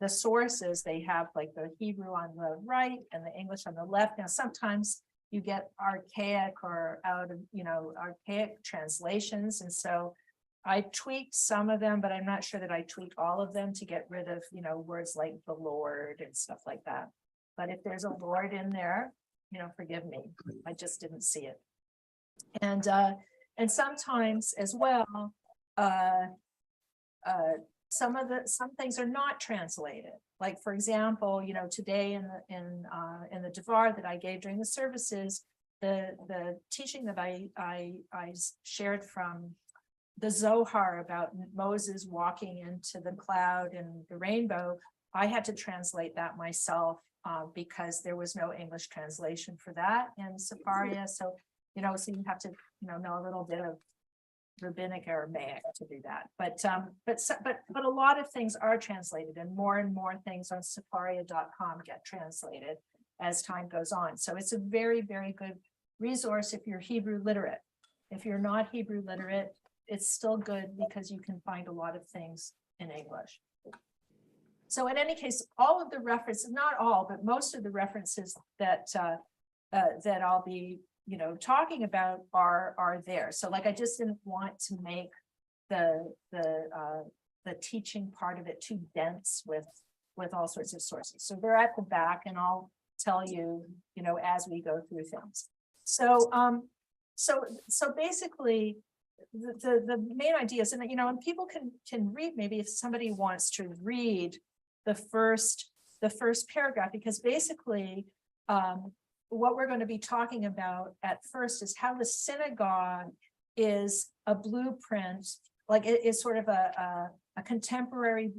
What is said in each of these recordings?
the sources, they have like the Hebrew on the right and the English on the left. Now, sometimes you get archaic or archaic translations. And so I tweaked some of them, but I'm not sure that I tweaked all of them to get rid of, words like the Lord and stuff like that. But if there's a Lord in there, forgive me, I just didn't see it. And sometimes as well, some things are not translated. Like, for example, today in the Devar that I gave during the services, the teaching that I shared from the Zohar about Moses walking into the cloud and the rainbow, I had to translate that myself because there was no English translation for that in Sefaria. So, so you have to, know a little bit of Rabbinic Aramaic to do that. But a lot of things are translated, and more things on Sefaria.com get translated as time goes on. So it's a very, very good resource if you're Hebrew literate. If you're not Hebrew literate, it's still good because you can find a lot of things in English. So in any case, all of the references, not all, but most of the references that I'll be talking about are there. So like, I just didn't want to make the teaching part of it too dense with all sorts of sources. So they're at the back, and I'll tell you, as we go through things. So basically, the main idea is, and people can read, maybe if somebody wants to read the first paragraph, because basically what we're going to be talking about at first is how the synagogue is a blueprint, like it is sort of a contemporary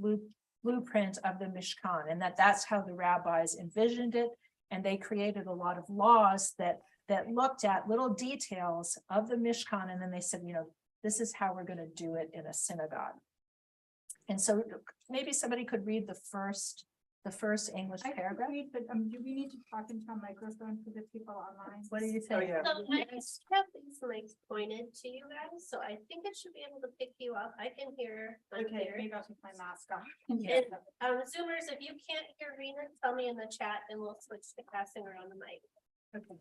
blueprint of the Mishkan, and that's how the rabbis envisioned it. And they created a lot of laws that looked at little details of the Mishkan, and then they said, this is how we're going to do it in a synagogue. And so maybe somebody could read the first English paragraph. Read, but do we need to talk into a microphone for the people online? What do you think? So I have these mics pointed to you guys, so I think it should be able to pick you up. I can hear. Okay, maybe I'll take my mask off. And Zoomers, if you can't hear Rena, tell me in the chat, and we'll switch to passing around the mic. Okay.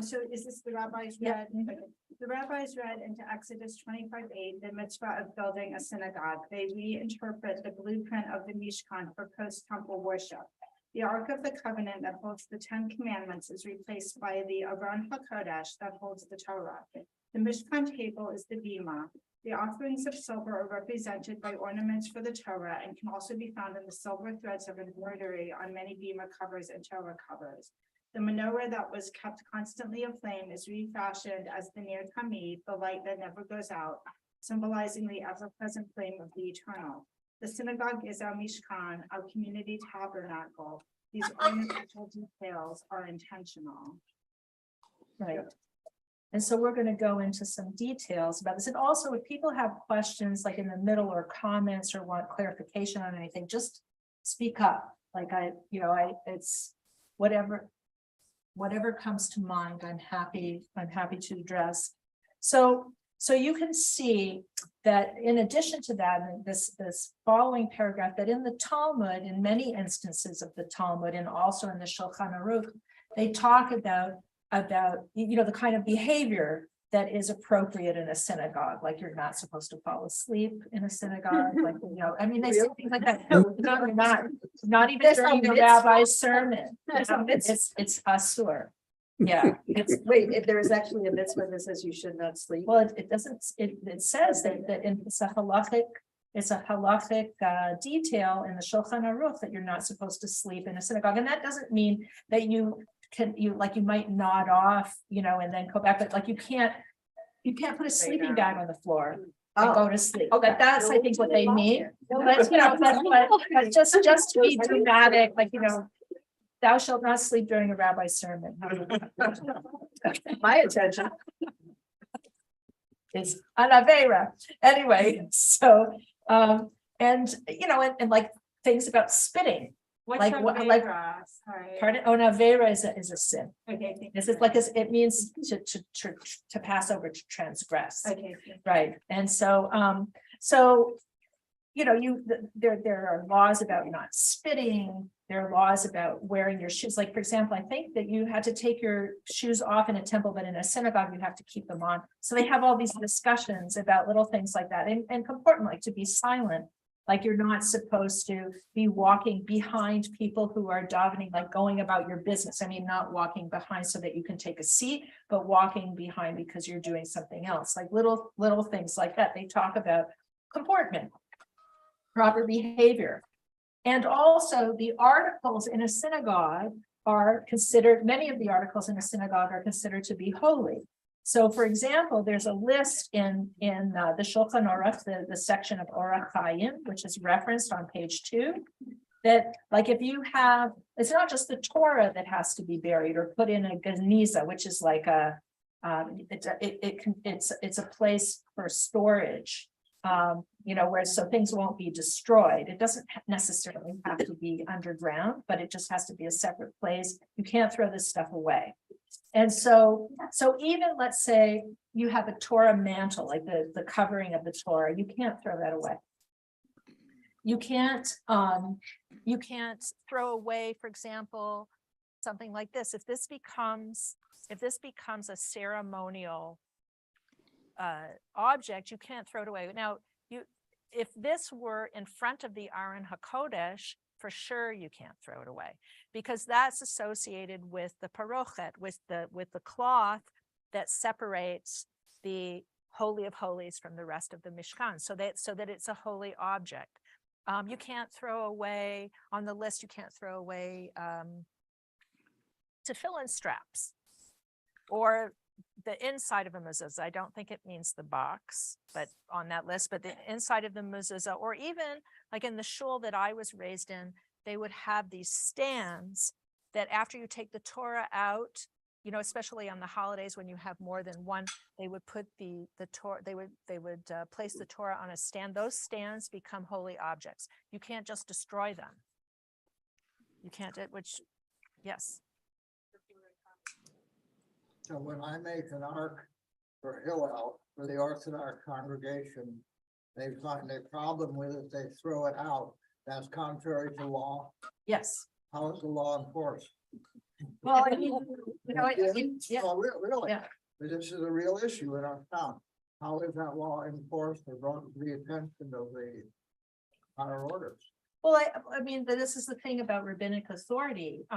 So is this the rabbis read? Okay. The rabbis read into Exodus 25:8, the mitzvah of building a synagogue. They reinterpret the blueprint of the Mishkan for post-temple worship. The Ark of the Covenant that holds the 10 Commandments is replaced by the Aron HaKodesh that holds the Torah. The Mishkan table is the bima. The offerings of silver are represented by ornaments for the Torah and can also be found in the silver threads of embroidery on many bima covers and Torah covers. The menorah that was kept constantly aflame is refashioned as the Ner Tamid, the light that never goes out, symbolizing the ever-present flame of the eternal. The synagogue is our Mishkan, our community tabernacle. These ornamental details are intentional. Right. And so we're going to go into some details about this. And also, if people have questions like in the middle or comments or want clarification on anything, just speak up. Like it's whatever comes to mind, I'm happy to address. So you can see that in addition to that, in this following paragraph, that in the Talmud, in many instances of the Talmud, and also in the Shulchan Aruch, they talk about the kind of behavior that is appropriate in a synagogue, like you're not supposed to fall asleep in a synagogue, like they say things like that. No, you're not even during the rabbi's sermon. It's asur. Yeah, Wait, if there is actually a mitzvah that says you should not sleep. Well, it doesn't. It says that it's a halachic detail in the Shulchan Aruch that you're not supposed to sleep in a synagogue, and that doesn't mean that you might nod off, and then go back, but you can't put a sleeping bag on the floor and go to sleep. Okay, That's I think what they mean. But just to be dramatic, thou shalt not sleep during a rabbi's sermon. My attention is an avera. Anyway, so and like things about spitting. What's Like Avera? like Sorry. pardon, an avera is a sin. Okay. This is like it means to pass over, to transgress. Okay. Right. And so there are laws about not spitting. There are laws about wearing your shoes. Like, for example, I think that you had to take your shoes off in a temple, but in a synagogue, you have to keep them on. So they have all these discussions about little things like that, and important, like to be silent. Like, you're not supposed to be walking behind people who are davening, like going about your business. I mean, not walking behind so that you can take a seat, but walking behind because you're doing something else, like little things like that. They talk about comportment, proper behavior. And also the articles in a synagogue are considered, many of the articles in a synagogue are considered to be holy. So, for example, there's a list in the Shulchan Aruch, the section of Orach Chaim, which is referenced on page 2, that, like, if you have, it's not just the Torah that has to be buried or put in a geniza, which is like it's a place for storage, where so things won't be destroyed. It doesn't necessarily have to be underground, but it just has to be a separate place. You can't throw this stuff away. And so even, let's say you have a Torah mantle, like the covering of the Torah, you can't throw that away. You can't throw away, for example, something like this. If this becomes a ceremonial object, you can't throw it away. Now, if this were in front of the Aron HaKodesh, for sure you can't throw it away, because that's associated with the parochet, with the cloth that separates the Holy of Holies from the rest of the Mishkan, so that it's a holy object. You can't throw away, on the list, you can't throw away tefillin straps or the inside of a mezuzah. I don't think it means the box, but on that list, but the inside of the mezuzah, or even like in the shul that I was raised in, they would have these stands that after you take the Torah out, especially on the holidays when you have more than one, they would put the Torah, they would place the Torah on a stand. Those stands become holy objects. You can't just destroy them. You can't, yes. So when I make an ark for Hillel, for the Orthodox congregation, they find a problem with it, they throw it out. That's contrary to law. Yes. How is the law enforced? Well, I mean, yeah. Oh, really? Yeah. This is a real issue in our town. How is that law enforced or brought to the attention of our orders? Well, I mean, this is the thing about rabbinic authority.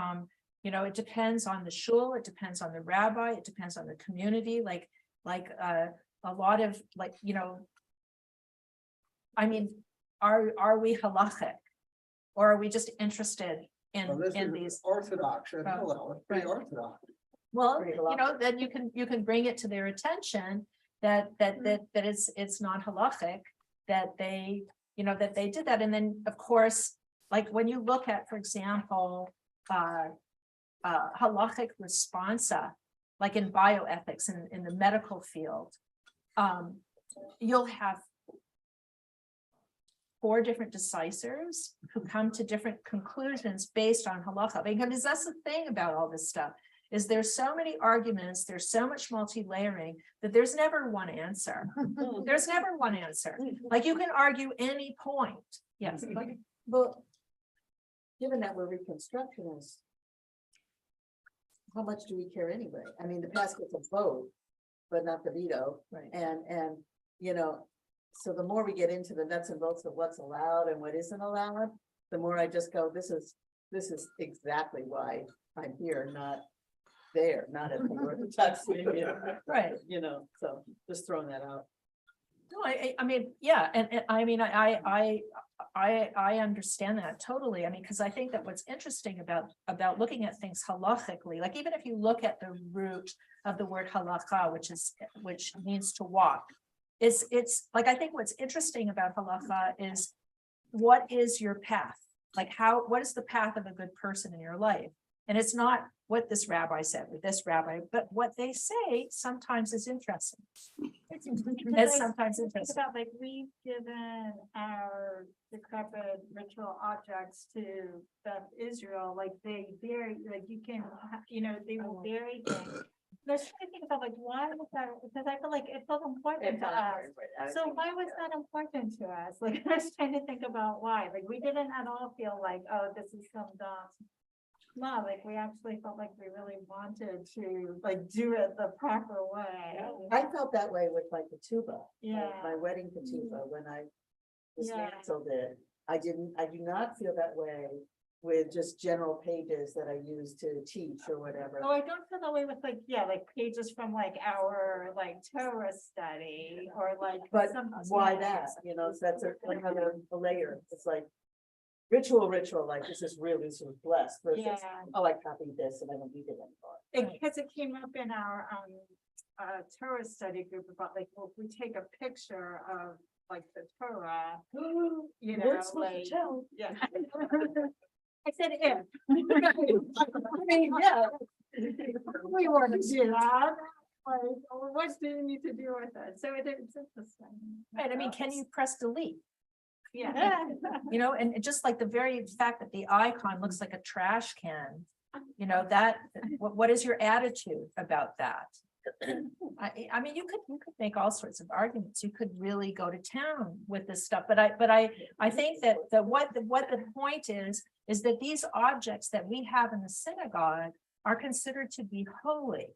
It depends on the shul, it depends on the rabbi, it depends on the community, like a lot of, I mean, are we halachic, or are we just interested Well, this in is these? Orthodox and Hillel, it's pretty right. orthodox. Well, Pretty halachic. then you can bring it to their attention that it's not halachic, that they did that. And then, of course, like when you look at, for example, halachic responsa, like in bioethics in the medical field, you'll have 4 different decisors who come to different conclusions based on halacha. Because that's the thing about all this stuff, is there's so many arguments, there's so much multi-layering that there's never one answer. There's never one answer. Like, you can argue any point. Yes. Well, given that we're reconstructionists, how much do we care anyway? I mean, the past gets a vote, but not the veto. Right. And so the more we get into the nuts and bolts of what's allowed and what isn't allowed, the more I just go, this is exactly why I'm here, not there, not at the Orthodox Union. Right. So just throwing that out. No, I mean, yeah, and I mean, I understand that totally. I mean, because I think that what's interesting about looking at things halachically, like even if you look at the root of the word halacha, which means to walk, it's like, I think what's interesting about halacha is, what is your path? Like, what is the path of a good person in your life? And it's not what this rabbi said with this rabbi, but what they say sometimes is interesting. It's sometimes interesting. About, like, we've given our decrepit ritual objects to Beth Israel, like they bury, like you can, they will bury things I was trying to think about like, why was that, because I feel like it felt important to us. So why was that important to us? Like, I was trying to think about why, like, we didn't at all feel like, oh, this is some dumb. No, like, we actually felt like we really wanted to, like, do it the proper way. I felt that way with like the tuba. Yeah. My wedding tuba, when I Yeah. dismantled it. I do not feel that way with just general pages that I use to teach or whatever. Oh, I don't feel that way with like, yeah, like pages from like our like Torah study or like. But some- why yeah. that, you know, so that's another layer, it's like ritual, like this is blessed versus, Yeah, oh, I copied this and I don't need it anymore. because it came up in our Torah study group about like, well, if we take a picture of like the Torah, you know, We're supposed to like, tell. yeah. I said if. I mean, yeah. We want to do that. Like, what do you need to do with it? So it's interesting. Right, I mean, can you press delete? Yeah. You know, and just like the very fact that the icon looks like a trash can, you know, that, what is your attitude about that? I mean, you could make all sorts of arguments. You could really go to town with this stuff, but I think that what the point is that these objects that we have in the synagogue are considered to be holy.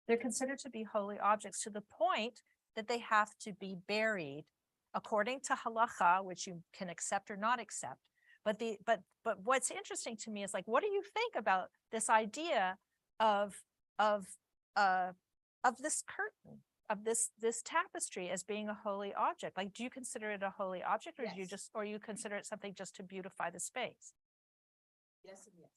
They're considered to be holy objects to the point that they have to be buried according to halacha, which you can accept or not accept. But what's interesting to me is like, what do you think about this idea of this curtain, of this tapestry as being a holy object? Like, do you consider it a holy object, or do you Yes. or you consider it something just to beautify the space? Yes and yes.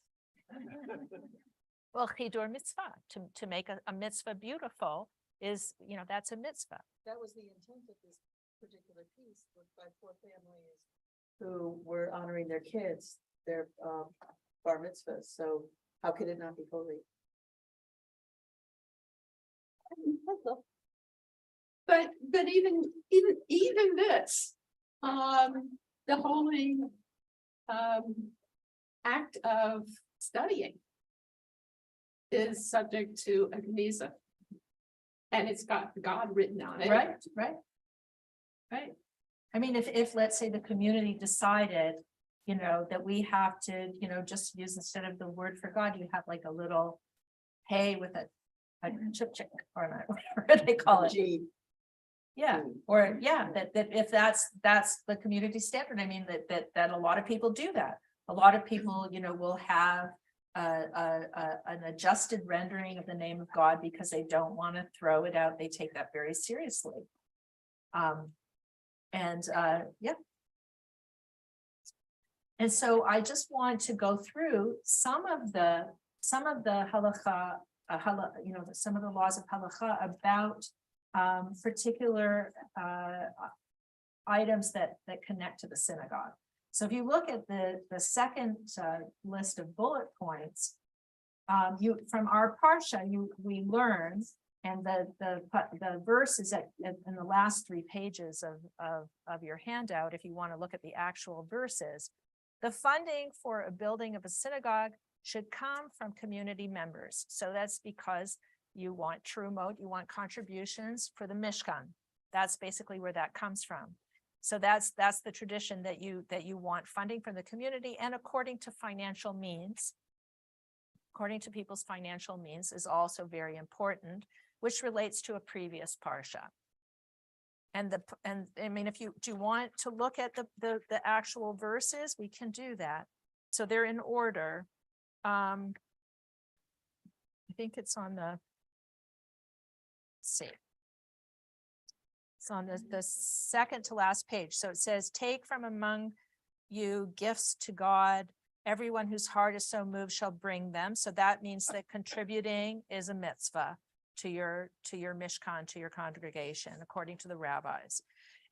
Well, chidur mitzvah, to make a mitzvah beautiful is, you know, that's a mitzvah. That was the intent of this particular piece by 4 families who were honoring their kids, their bar mitzvahs. So how could it not be holy? But even this, the holy act of studying is subject to a Geniza. And it's got God written on it. Right. I mean, if let's say the community decided, you know, that we have to, you know, just use, instead of the word for God, you have like a little hay with a chip or not, whatever they call it. Gee. Yeah, or yeah, that if that's the community standard. I mean, that a lot of people do that. A lot of people, you know, will have an adjusted rendering of the name of God because they don't want to throw it out. They take that very seriously. Yeah. And so I just want to go through some of the halakha, you know, some of the laws of halakha about particular items that connect to the synagogue. So if you look at the second list of bullet points, you from our parsha, we learn, and the verse is in the last 3 pages of your handout. If you want to look at the actual verses, the funding for a building of a synagogue should come from community members. So that's because you want trumot, you want contributions for the Mishkan. That's basically where that comes from. So that's the tradition that you want funding from the community, and according to financial means, according to people's financial means is also very important, which relates to a previous parsha. And I mean, if you want to look at the actual verses, we can do that. So they're in order. I think it's on the, let's see. It's on the second to last page. So it says, take from among you gifts to God. Everyone whose heart is so moved shall bring them. So that means that contributing is a mitzvah to your mishkan, to your congregation, according to the rabbis.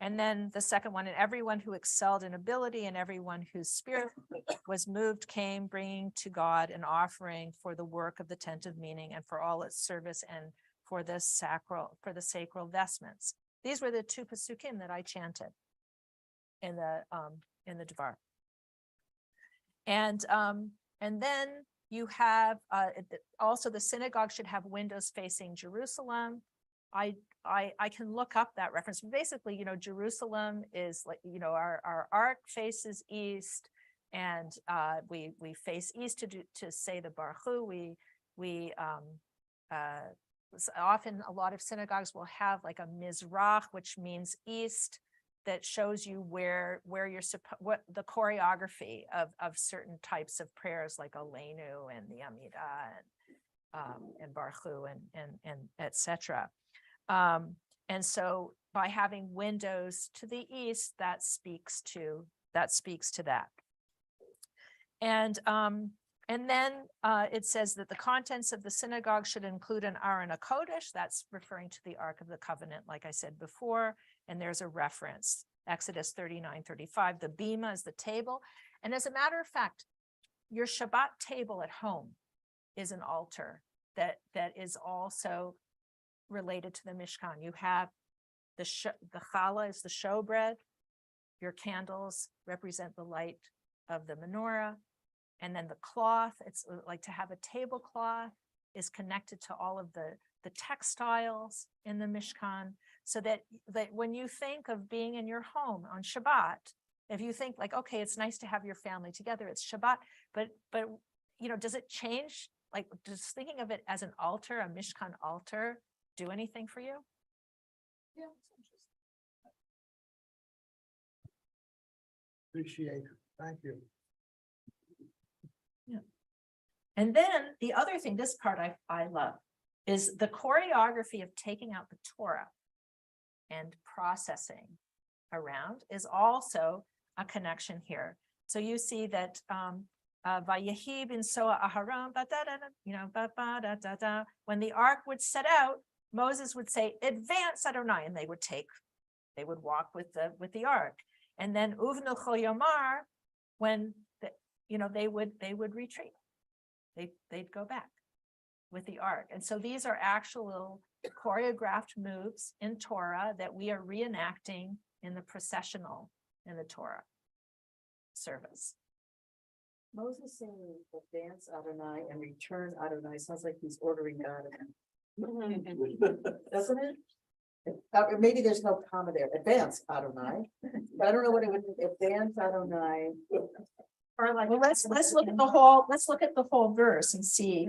And then the second one, and everyone who excelled in ability and everyone whose spirit was moved came, bringing to God an offering for the work of the tent of meeting and for all its service and for the sacral vestments. These were the 2 pasukim that I chanted in the Devar. And then you have, also the synagogue should have windows facing Jerusalem. I can look up that reference. Basically, you know, Jerusalem is like, you know, our ark faces east, and we face east to say the Baruch Hu. Often a lot of synagogues will have like a mizrach, which means east, that shows you where you're what the choreography of certain types of prayers, like Aleinu and the Amidah and Baruch Hu and etc. And so by having windows to the east, that speaks to that. And then it says that the contents of the synagogue should include an Aron HaKodesh. That's referring to the Ark of the Covenant, like I said before. And there's a reference, Exodus 39:35. The bima is the table. And as a matter of fact, your Shabbat table at home is an altar that is also related to the Mishkan. You have the challah is the showbread. Your candles represent the light of the menorah. And then the cloth, it's like to have a tablecloth is connected to all of the textiles in the Mishkan, so that when you think of being in your home on Shabbat, if you think like, okay, it's nice to have your family together, it's Shabbat, but you know, does it change? Like, does thinking of it as an altar, a Mishkan altar, do anything for you? Yeah, it's interesting. Appreciate it. Thank you. And then the other thing, this part I love, is the choreography of taking out the Torah and processing around is also a connection here. So you see that Vayehi bin Soa Aharon, you know, when the ark would set out, Moses would say, "Advance, Adonai," and they would walk with the ark. And then Uvnu Chol Yomar, when they would retreat. They'd go back with the ark. And so these are actual choreographed moves in Torah that we are reenacting in the processional in the Torah service. Moses saying advance Adonai and return Adonai sounds like he's ordering God. Doesn't it? Maybe there's no comma there. Advance Adonai, but I don't know what it would be. Advance Adonai. Or like. Well, let's look at the whole verse and see.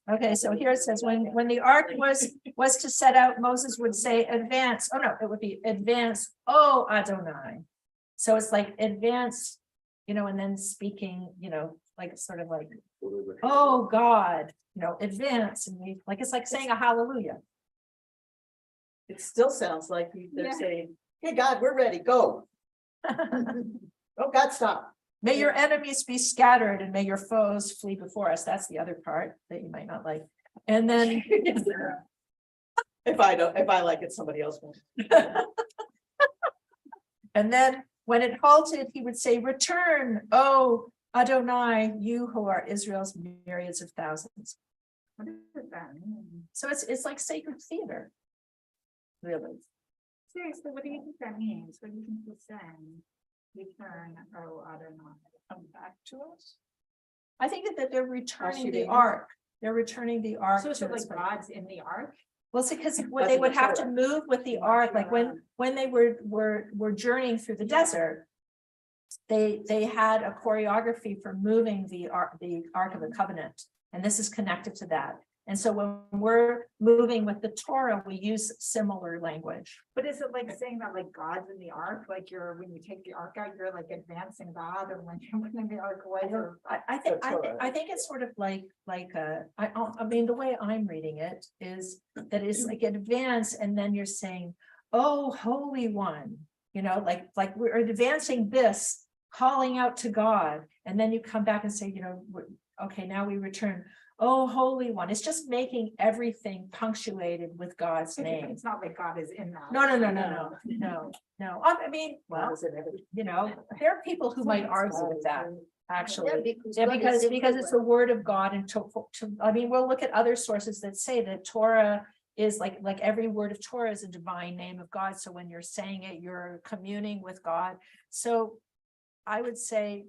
Okay, so here it says, when the ark was to set out, Moses would say, "Advance." Oh no, it would be "Advance, oh Adonai." So it's like advance, you know, and then speaking, you know, like sort of like, "Oh God," you know, advance, and it's like saying a hallelujah. It still sounds like they're saying, "Hey God, we're ready, go." Oh God, stop. May your enemies be scattered and may your foes flee before us. That's the other part that you might not like. And then if I like it, somebody else won't. And then when it halted, he would say, "Return, oh Adonai, you who are Israel's myriads of thousands." What does that mean? So it's like sacred theater. Really. Seriously, what do you think that means? What do you think he's saying? Return, oh Adonai, come back to us? I think that they're returning the Ushering. ark. They're returning the ark. So it's to like its place. God's in the ark? Well, it's because when That's they in the would have to Torah. move with the ark, like when they were journeying through the desert, they had a choreography for moving the ark of the covenant, and this is connected to that. And so when we're moving with the Torah, we use similar language. But is it like saying that like God's in the ark, like when you take the ark out, you're like advancing God, and when you're putting the ark away, you're. I think it's sort of like I mean, the way I'm reading it is that it's like advance, and then you're saying, "Oh, Holy One," you know, like we're advancing this, calling out to God, and then you come back and say, you know, okay, now we return. "Oh, Holy One." It's just making everything punctuated with God's name. It's not like God is in that. No. I mean, well, you know, there are people who might argue with that, actually. Yeah, because it's the word of God, and I mean, we'll look at other sources that say that Torah is like every word of Torah is a divine name of God. So when you're saying it, you're communing with God. So I would say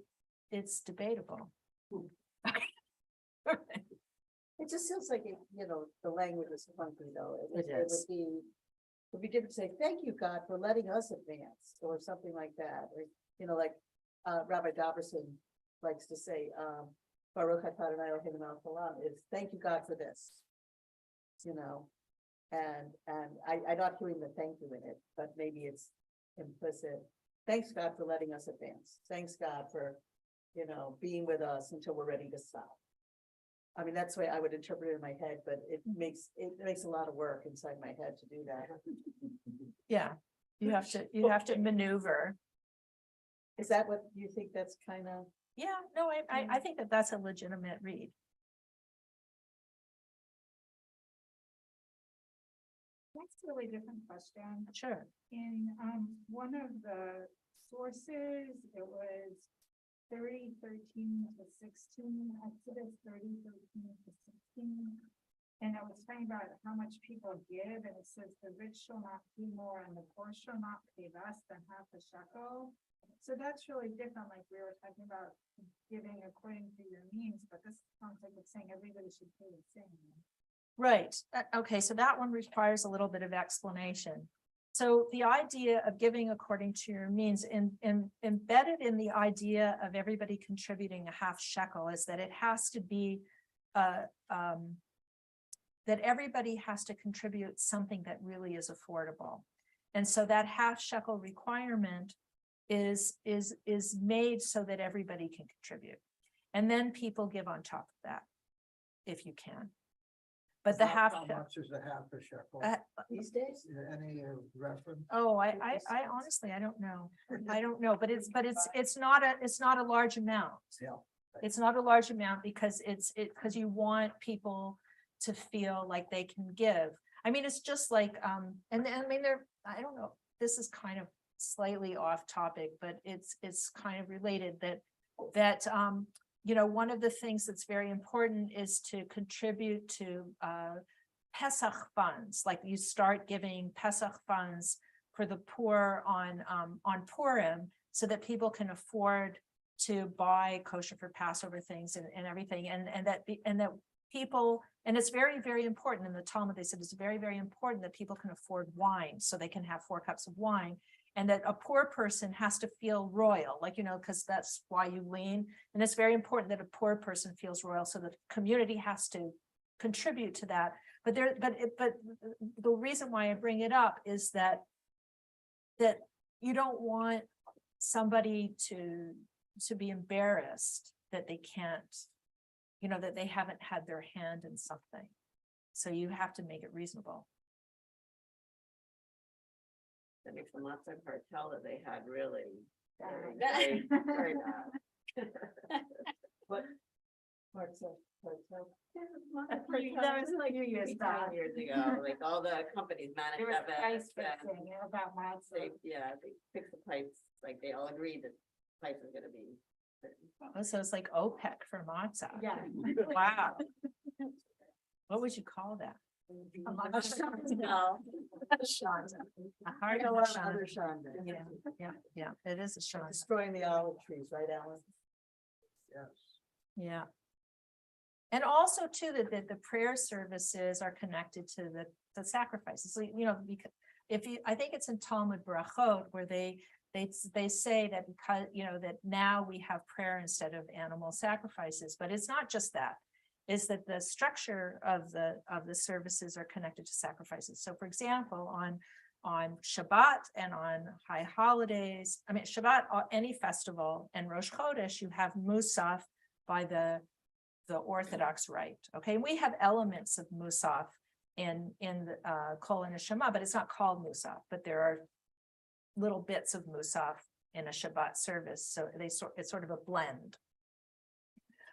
it's debatable. It just feels like, the language is funky though. It is. Would be different to say, thank you, God, for letting us advance, or something like that, or, like, Rabbi Doberson likes to say, Baruch atah Adonai Eloheinu melech haolam, is thank you, God, for this. And I'm not hearing the thank you in it, but maybe it's implicit. Thanks, God, for letting us advance. Thanks, God, for, being with us until we're ready to stop. I mean, that's the way I would interpret it in my head, but it makes a lot of work inside my head to do that. Yeah, you have to maneuver. Is that what you think that's kind of? Yeah, no, I think that that's a legitimate read. That's a really different question. Sure. In one of the sources, it was 30:13 to 16, Exodus 30:13 to 16. And it was talking about how much people give, and it says the rich shall not pay more and the poor shall not pay less than half a shekel. So that's really different, like we were talking about giving according to your means, but this sounds like it's saying everybody should pay the same. Right, okay, so that one requires a little bit of explanation. So the idea of giving according to your means, embedded in the idea of everybody contributing a half shekel, is that it has to be, that everybody has to contribute something that really is affordable. And so that half shekel requirement is made so that everybody can contribute. And then people give on top of that, if you can. But the half, How much is a half a shekel? These days? Any reference? oh, I honestly, I don't know. I don't know, but it's not a large amount. Yeah. It's not a large amount because because you want people to feel like they can give. I mean, it's just like, and I mean, I don't know, this is kind of slightly off topic, but it's kind of related that one of the things that's very important is to contribute to Pesach funds. Like you start giving Pesach funds for the poor on Purim, so that people can afford to buy kosher for Passover things and everything, and that people, and it's very, very important in the Talmud. They said it's very, very important that people can afford wine, so they can have 4 cups of wine. And that a poor person has to feel royal, because that's why you lean. And it's very important that a poor person feels royal, so the community has to contribute to that. But the reason why I bring it up is that you don't want somebody to be embarrassed that they can't, that they haven't had their hand in something. So you have to make it reasonable. That makes a lot of cartel that they had really. Very, very bad. What? Cartel. That was like a few years back. Years ago, like all the companies managed There was that. price fixing about They Matzo. fixed the pipes, like they all agreed that pipes are gonna be. Oh, so it's like OPEC for matzah. Yeah. Wow. What would you call that? No. A hard I know what shanda. other shanda. Yeah, it is a shanda. Destroying the olive trees, right, Alan? Yes. Yeah. And also too, that the prayer services are connected to the sacrifices. So, because I think it's in Talmud Brachot where they say that because, that now we have prayer instead of animal sacrifices, but it's not just that. Is that the structure of the services are connected to sacrifices. So for example, on Shabbat and on high holidays, I mean, Shabbat, any festival, and Rosh Chodesh, you have Musaf by the Orthodox rite. Okay, we have elements of Musaf in Kol Neshama, but it's not called Musaf, but there are little bits of Musaf in a Shabbat service. So it's sort of a blend.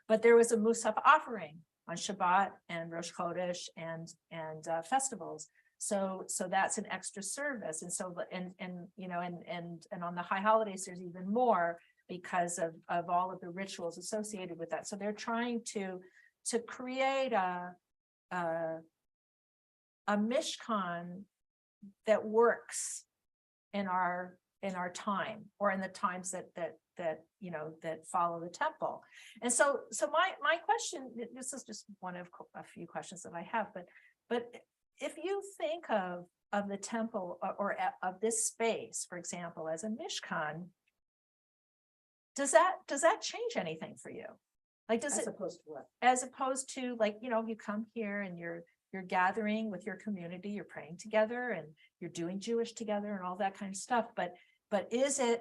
But there was a Musaf offering on Shabbat and Rosh Chodesh and festivals. So that's an extra service. And so, and on the high holidays, there's even more because of all of the rituals associated with that. So they're trying to create a mishkan that works in our time, or in the times that that follow the temple. And so my question, this is just one of a few questions that I have, but if you think of the temple or of this space, for example, as a Mishkan, does that change anything for you? Like, does As it, opposed to what? as opposed to like, you come here and you're gathering with your community, you're praying together and you're doing Jewish together and all that kind of stuff. But is it,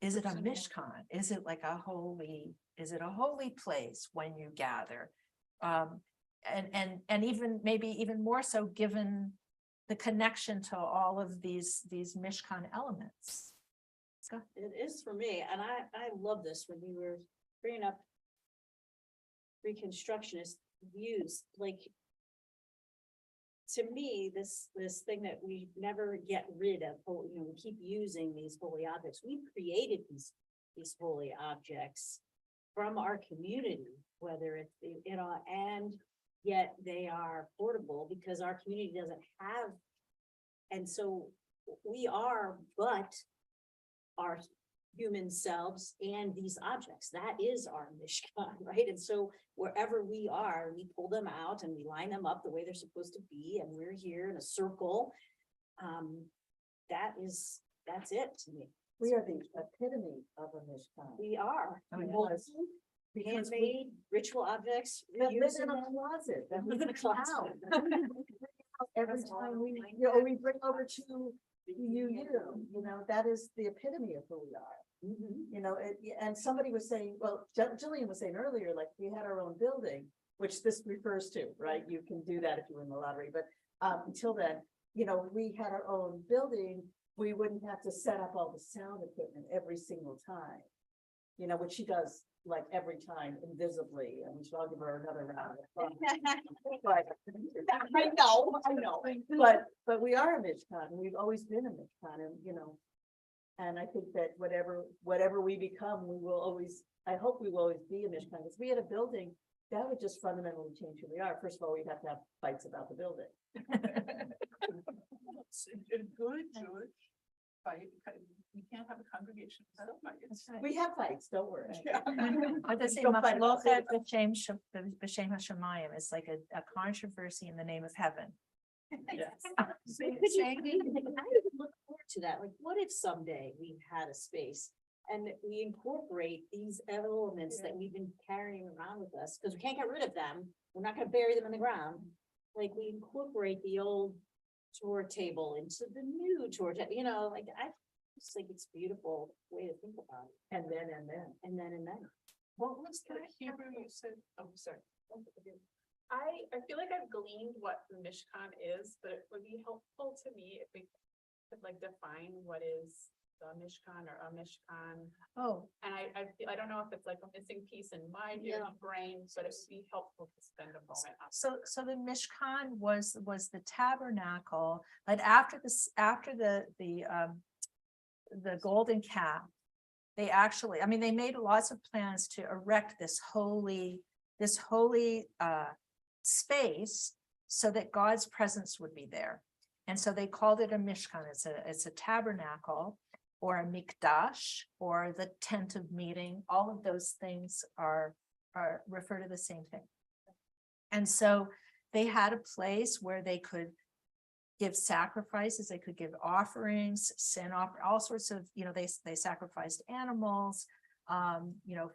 is it a Mishkan? Is it like a holy place when you gather? And even maybe even more so given the connection to all of these Mishkan elements. It is for me, and I love this when you were bringing up Reconstructionist views, like. To me, this thing that we never get rid of, we keep using these holy objects. We created these holy objects from our community, whether it's, and yet they are portable because our community doesn't have. And so we are, but our human selves and these objects, that is our Mishkan, right? And so wherever we are, we pull them out and we line them up the way they're supposed to be, and we're here in a circle. That's it to me. We are the epitome of a Mishkan. We are. Oh, yes. Molten, Because we handmade, ritual objects. that live reusing in a them. closet, that we Live in a bring closet. out. Every time we bring over to that is the epitome of who we are. Mhm. And somebody was saying, well, Jillian was saying earlier, like, we had our own building, which this refers to, right? You can do that if you win the lottery, but until then, we had our own building, we wouldn't have to set up all the sound equipment every single time. Which she does like every time invisibly, and we should all give her another round of applause. But I know, but we are a Mishkan, and we've always been a Mishkan, and I think that whatever we become, I hope we will always be a Mishkan. If we had a building, that would just fundamentally change who we are. First of all, we'd have to have fights about the building. It's a good Jewish fight, because you can't have a congregation without fights. We have fights, don't worry. But they say Don't fight about "Machlochet b'shem hashamayim" is like a controversy in the name of heaven. Yes. I would look forward to that. Like, what if someday we had a space and we incorporate these elements that we've been carrying around with us, because we can't get rid of them. We're not gonna bury them in the ground. Like, we incorporate the old tour table into the new tour table, like, I just think it's a beautiful way to think about it. And then. And then. What was the Hebrew you said? Oh, sorry. I feel like I've gleaned what the Mishkan is, but it would be helpful to me if we could like define what is the Mishkan or a Mishkan. Oh, And I don't know if it's like a missing piece in my brain, but it would be helpful to spend a moment on. so the Mishkan was the tabernacle, like after the golden calf. They actually, they made lots of plans to erect this holy space so that God's presence would be there. And so they called it a Mishkan. It's a tabernacle or a mikdash or the tent of meeting. All of those things are refer to the same thing. And so they had a place where they could give sacrifices, they could give offerings, all sorts of, they sacrificed animals,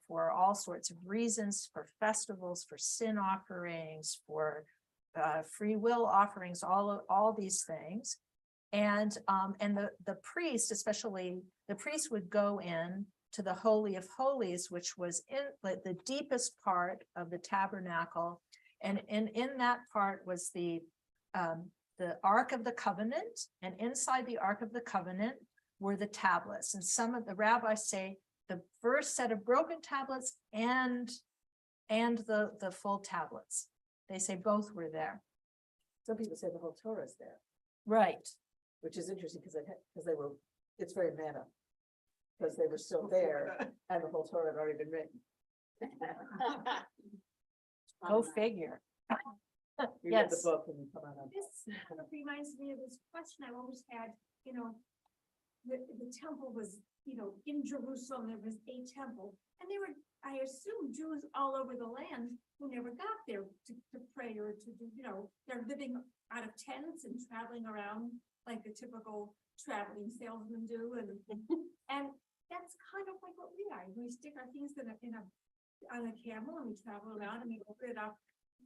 for all sorts of reasons, for festivals, for sin offerings, for free will offerings, all these things. And the priest, especially the priest, would go in to the Holy of Holies, which was in like the deepest part of the tabernacle. And in that part was the Ark of the Covenant, and inside the Ark of the Covenant were the tablets. And some of the rabbis say the first set of broken tablets and the full tablets. They say both were there. Some people say the whole Torah is there, Right. which is interesting because it's very meta. Because they were still there and the whole Torah had already been written. Go figure. You read the Yes. book and you come out. This kind of reminds me of this question I always had, the temple was, you know, in Jerusalem, there was a temple. And they were, I assume, Jews all over the land who never got there to pray or to do, you know, they're living out of tents and traveling around like the typical traveling salesmen do. And that's kind of like what we are. We stick our things on a camel and we travel around and we open it up,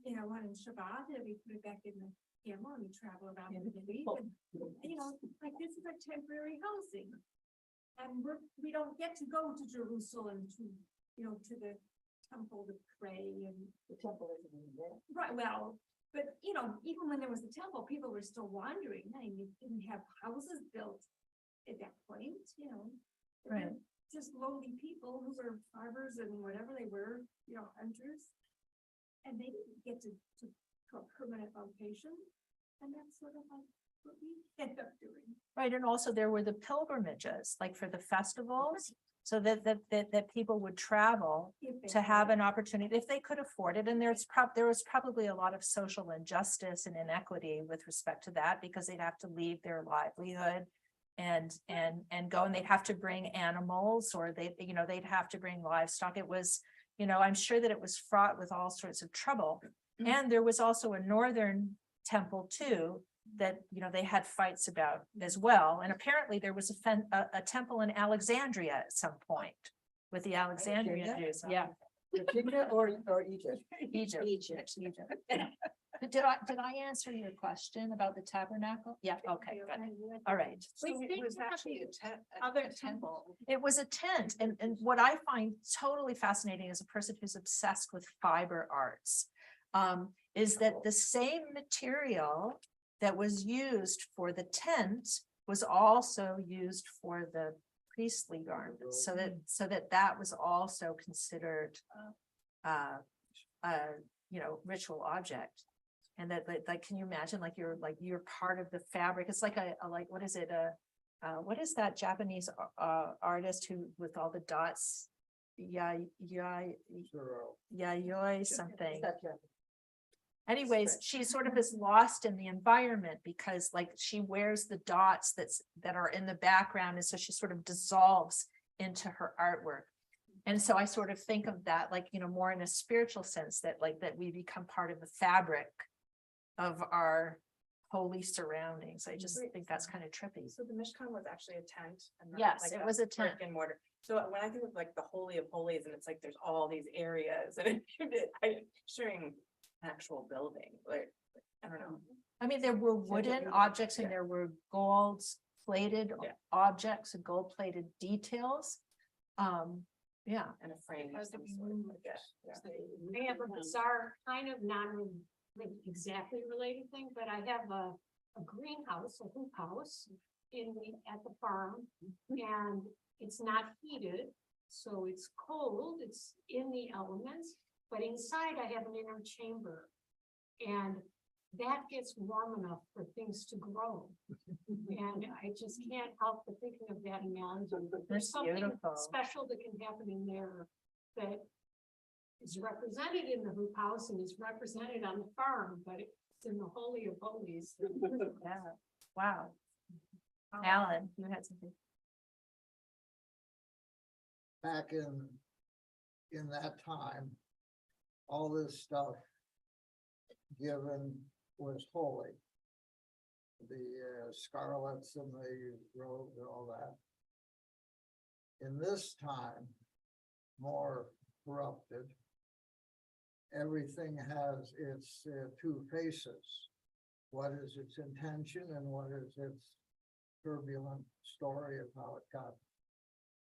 you know, on Shabbat and we put it back in the camel and we travel around and we leave. And, you know, like this is a temporary housing. And we don't get to go to Jerusalem to, you know, to the temple to pray and. The temple isn't even there. Right, well, but you know, even when there was a temple, people were still wandering. I mean, they didn't have houses built at that point, you know. They were Right. Just lowly people who were farmers and whatever they were, you know, hunters. And they didn't get to a permanent location. And that's sort of like what we end up doing. Right, and also there were the pilgrimages, like for the festivals, so that people would travel If they to have could. an opportunity if they could afford it. And there was probably a lot of social injustice and inequity with respect to that, because they'd have to leave their livelihood and go, and they'd have to bring animals, or they'd have to bring livestock. It was, I'm sure that it was fraught with all sorts of trouble. And there was also a northern temple too, that, they had fights about as well. And apparently there was a temple in Alexandria at some point with the Alexandrian Virginia? Jews. Yeah, Virginia or Egypt? Egypt. Did I answer your question about the tabernacle? Yeah, okay, good. All right. So it was actually a tent. Other temple. It was a tent, and what I find totally fascinating as a person who's obsessed with fiber arts, is that the same material that was used for the tent was also used for the priestly garments, so that was also considered ritual object. And that, like, can you imagine, you're part of the fabric? It's like what is it? What is that Japanese artist who with all the dots? Yayoi something. Anyways, she sort of is lost in the environment because she wears the dots that are in the background. And so she sort of dissolves into her artwork. And so I sort of think of that, more in a spiritual sense, that we become part of the fabric of our holy surroundings. I just think that's kind of trippy. So the Mishkan was actually a tent. And not Yes, like it was a tent. brick and mortar. So when I think of the Holy of Holies, and it's there's all these areas, and I'm picturing actual building, I don't know. I mean, there were wooden objects and Yeah. there were gold plated Yeah. objects and gold plated details. Yeah. And a frame. of Has to some be sort, moved. yeah. I have a bizarre, kind of exactly related thing, but I have a greenhouse, a hoop house at the farm, and it's not heated, so it's cold, it's in the elements, but inside I have an inner chamber. And that gets warm enough for things to grow. And I just can't help but thinking of that analogy. That's There's something beautiful. special that can happen in there that is represented in the hoop house and is represented on the farm, but it's in the Holy of Holies. Yeah. Wow. Alan, you had something. Back in that time, all this stuff given was holy. The scarlets and the robes and all that. In this time, more corrupted, everything has its two faces. What is its intention and what is its turbulent story of how it got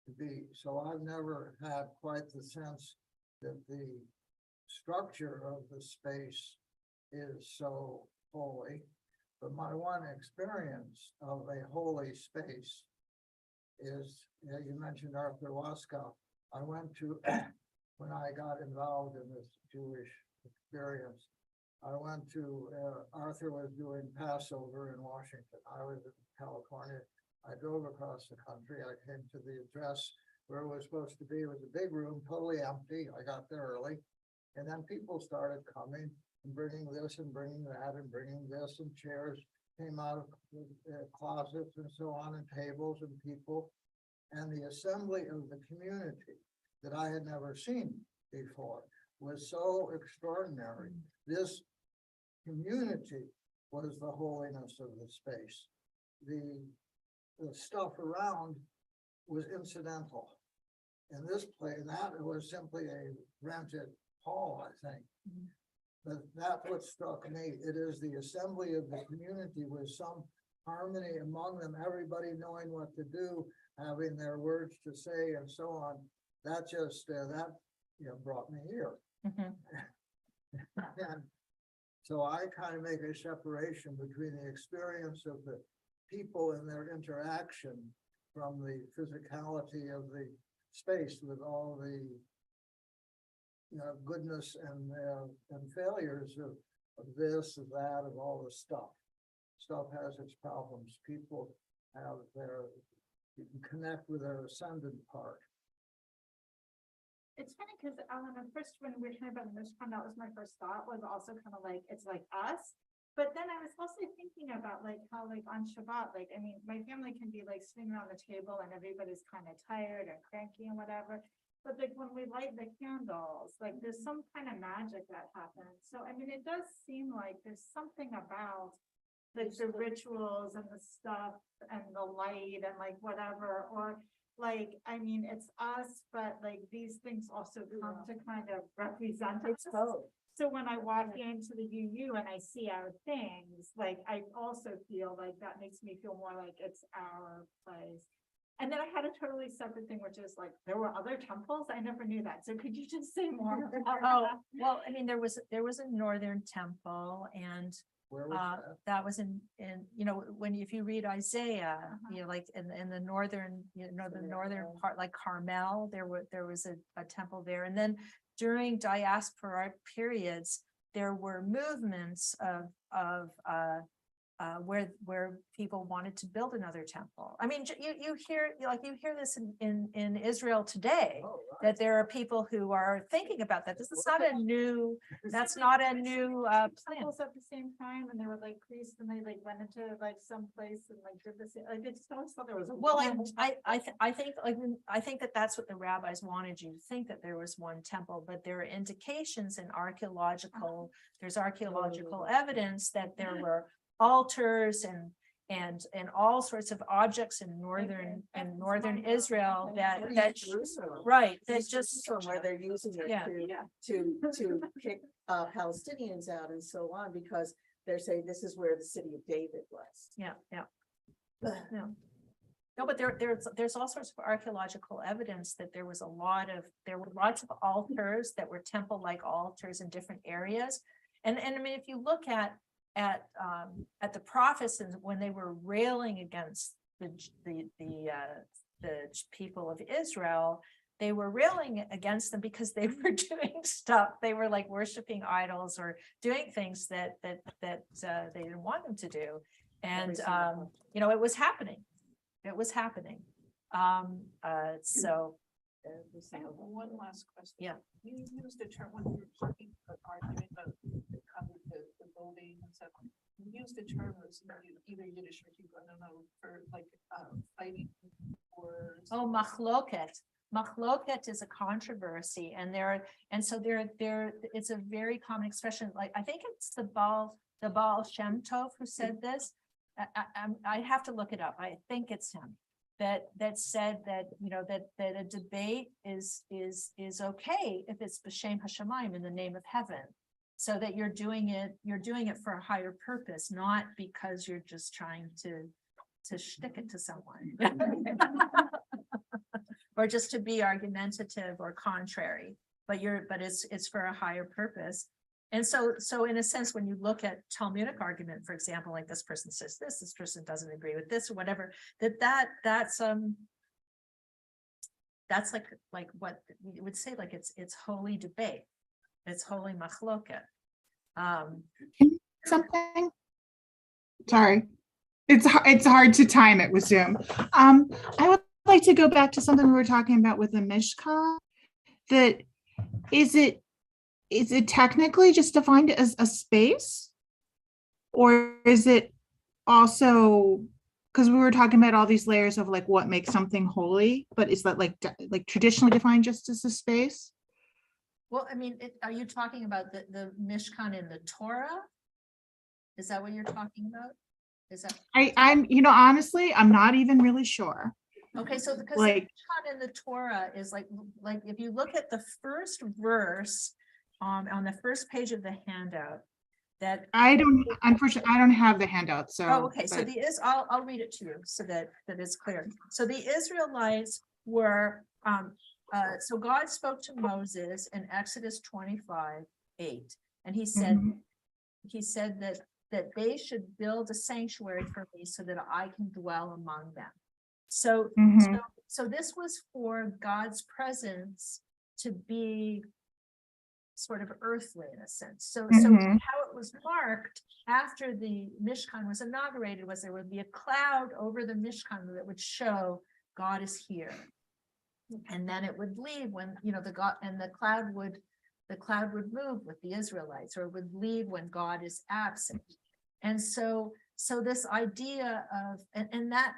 to be. So I've never had quite the sense that the structure of the space is so holy. But my one experience of a holy space is, you mentioned Arthur Waskow. I went to, when I got involved in this Jewish experience, I went to, Arthur was doing Passover in Washington. I was in California. I drove across the country. I came to the address where it was supposed to be. It was a big room, totally empty. I got there early. And then people started coming and bringing this and bringing that and bringing this and chairs. came out of closets and so on, and tables and people. And the assembly of the community that I had never seen before was so extraordinary. This community was the holiness of the space. The stuff around was incidental. In this place, that was simply a rented hall, I think. But that's what struck me. It is the assembly of the community with some harmony among them, everybody knowing what to do, having their words to say and so on. That just, brought me here. And so I kind of make a separation between the experience of the people and their interaction from the physicality of the space with all the goodness and failures of this, of that, of all the stuff. Stuff has its problems. People have you can connect with their ascendant part. It's funny because first when we were talking about the Mishkan, that was my first thought, was also kind of like, it's like us. But then I was also thinking about like how like on Shabbat, like, I mean, my family can be like sitting around the table and everybody's kind of tired and cranky and whatever. But like when we light the candles, like there's some kind of magic that happens. So I mean, it does seem like there's something about like the rituals and the stuff and the light and like whatever, or like, I mean, it's us, but like these things also come to kind of represent us. So when I walk into the UU and I see our things, like I also feel like that makes me feel more like it's our place. And then I had a totally separate thing, which is like, there were other temples. I never knew that. So could you just say more about Oh, that? well, I mean, there was a northern temple, and Where was that? that was in, if you read Isaiah, like in the northern, the northern part, like Carmel, there was a temple there. And then during diaspora periods, there were movements of where people wanted to build another temple. I mean, you hear this in Israel today, Oh, right. that there are people who are thinking about that. This is not a new, that's not a new plan. Temples at the same time, and they were like priests, and they like went into like some place and like did this. Like I just always thought there was a Well, I think that that's what the rabbis wanted you to think, that there was one temple, but there are indications in there's archaeological evidence that there were altars and all sorts of objects in northern Israel that right, that just Where they're using it to kick Palestinians out and so on, because they're saying this is where the city of David was. Yeah. No, but there's all sorts of archaeological evidence that there were lots of altars that were temple-like altars in different areas. And I mean, if you look at the prophets, and when they were railing against the people of Israel, they were railing against them because they were doing stuff. They were like worshiping idols or doing things that they didn't want them to do. And it was happening. It was happening. So. I have one last question. Yeah. You used a term when you were talking about argument of the building and stuff. You used a term that's either Yiddish or Hebrew, I don't know, for like fighting or. Oh, machloket. Machloket is a controversy, and it's a very common expression. Like, I think it's the Baal Shem Tov who said this. I have to look it up. I think it's him that said that, that a debate is okay if it's b'shem hashamayim, in the name of heaven, so that you're doing it for a higher purpose, not because you're just trying to shtick it to someone. Or just to be argumentative or contrary, but it's for a higher purpose. And so in a sense, when you look at Talmudic argument, for example, like this person says this person doesn't agree with this or whatever, that's like what you would say, like it's holy debate. It's holy machloket. Something. Sorry. It's hard to time it with Zoom. I would like to go back to something we were talking about with the Mishkan. That is it technically just defined as a space, or is it also, because we were talking about all these layers of like what makes something holy, but is that like traditionally defined just as a space? Well, I mean, are you talking about the Mishkan in the Torah? Is that what you're talking about? Is that, I'm, honestly, I'm not even really sure. okay, so because the Like, Mishkan in the Torah is like if you look at the first verse, on the first page of the handout, that. unfortunately, I don't have the handout, so. Oh, okay, so but- I'll read it to you so that it's clear. So the Israelites were, so God spoke to Moses in Exodus 25:8, and he said, Mhm. that they should build a sanctuary for me so that I can dwell among them. So, Mhm. so this was for God's presence to be sort of earthly in a sense. So Mhm. how it was marked after the Mishkan was inaugurated was there would be a cloud over the Mishkan that would show God is here. And then it would leave when, the cloud would move with the Israelites, or it would leave when God is absent. And so this idea of, and that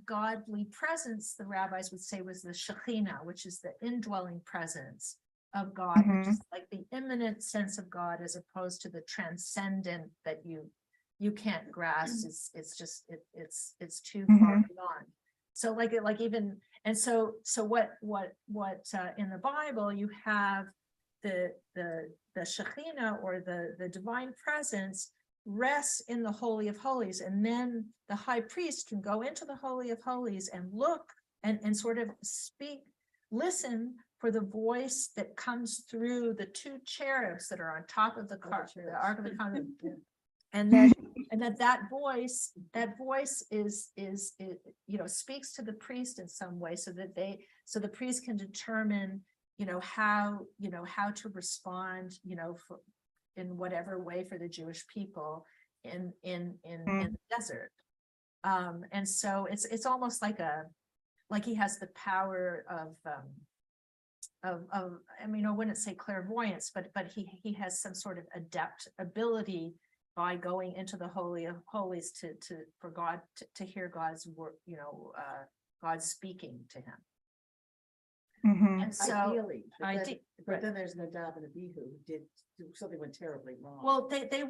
godly presence, the rabbis would say, was the Shekhinah, which is the indwelling presence of God, which is like the immanent sense of God, as opposed to the transcendent that you can't grasp. It's too far beyond. So what in the Bible you have the Shekhinah, or the divine presence, rests in the Holy of Holies, and then the high priest can go into the Holy of Holies and look and sort of listen for the voice that comes through the two cherubs that are on top of the Ark of the Covenant. And that voice is speaks to the priest in some way, so the priest can determine how to respond in whatever way for the Jewish people in the desert. And so it's almost like he has the power of I mean, I wouldn't say clairvoyance, but he has some sort of adept ability by going into the Holy of Holies for God to hear God's word, God speaking to him. Mhm. And so, Ideally, I but right. then there's Nadab and Abihu who did something went terribly wrong. Well, what they did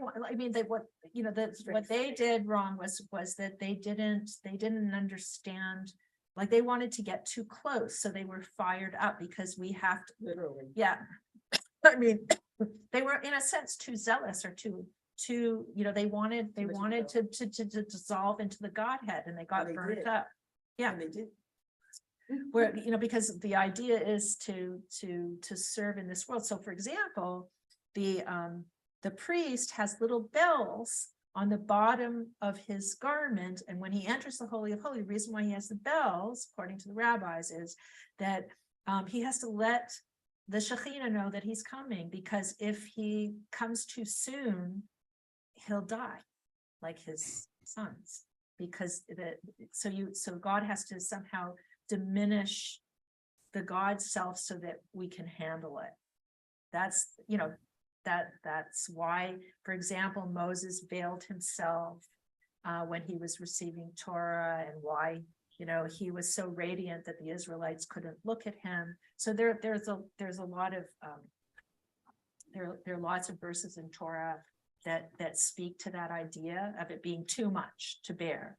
wrong was that they didn't understand, like they wanted to get too close, so they were fired up because we have to, Literally. yeah. I mean, they were in a sense too zealous, or too, they wanted to dissolve into the Godhead, and they got they burnt did. up. Yeah. And they did. Where, because the idea is to serve in this world. So for example, the priest has little bells on the bottom of his garment, and when he enters the Holy of Holies, the reason why he has the bells, according to the rabbis, is that he has to let the Shekhinah know that he's coming, because if he comes too soon, he'll die like his sons, because so God has to somehow diminish the God self so that we can handle it. That's that's why, for example, Moses veiled himself when he was receiving Torah, and why he was so radiant that the Israelites couldn't look at him. So there's a lot of there are lots of verses in Torah that speak to that idea of it being too much to bear.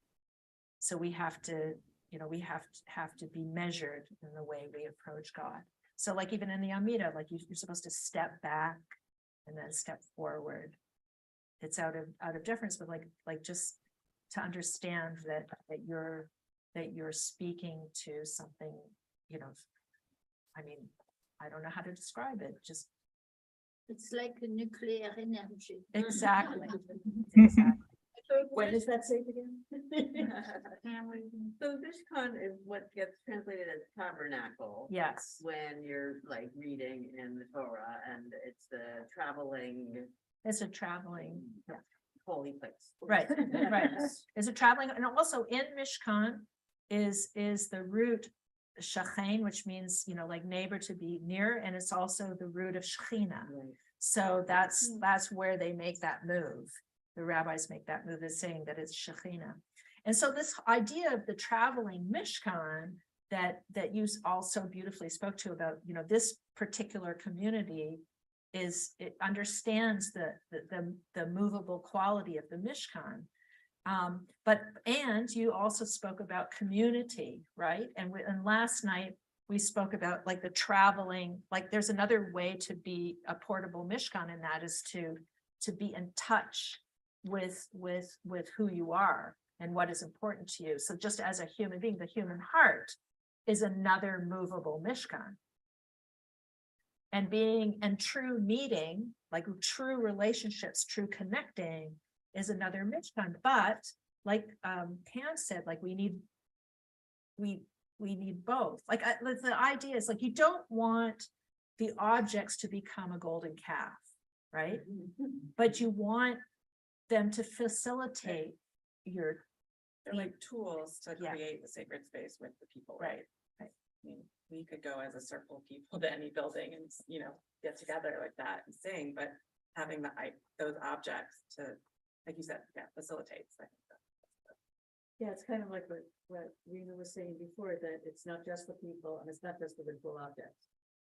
So we have to have to be measured in the way we approach God. So like even in the Amida, like you're supposed to step back and then step forward. It's out of difference, but like just to understand that you're speaking to something, I mean, I don't know how to describe it, just It's like a nuclear energy. exactly. When is that safe again? So Mishkan is what gets translated as tabernacle. Yes. When you're like reading in the Torah, and it's the traveling. It's a traveling, Holy place. right. Is a traveling, and also in Mishkan is the root shachain, which means, like neighbor, to be near, and it's also the root of Shechina. Right. So that's where they make that move. the rabbis make that move as saying that it's Shekhinah. And so this idea of the traveling Mishkan that you also beautifully spoke to about, this particular community it understands the movable quality of the Mishkan. And you also spoke about community, right? And last night we spoke about like the traveling, like there's another way to be a portable Mishkan, and that is to be in touch with who you are and what is important to you. So just as a human being, the human heart is another movable Mishkan. And true meeting, like true relationships, true connecting is another Mishkan. But like Pam said, like we need both. Like the idea is like, you don't want the objects to become a golden calf, right? But you want them to facilitate your They're like tools to Yeah. create the sacred space with the people, Right, right? right. I mean, we could go as a circle of people to any building and, get together like that and sing, but having those objects to, like you said, facilitates. I think Yeah, it's kind of like what Rena was saying before, that it's not just the people and it's not just the visual objects.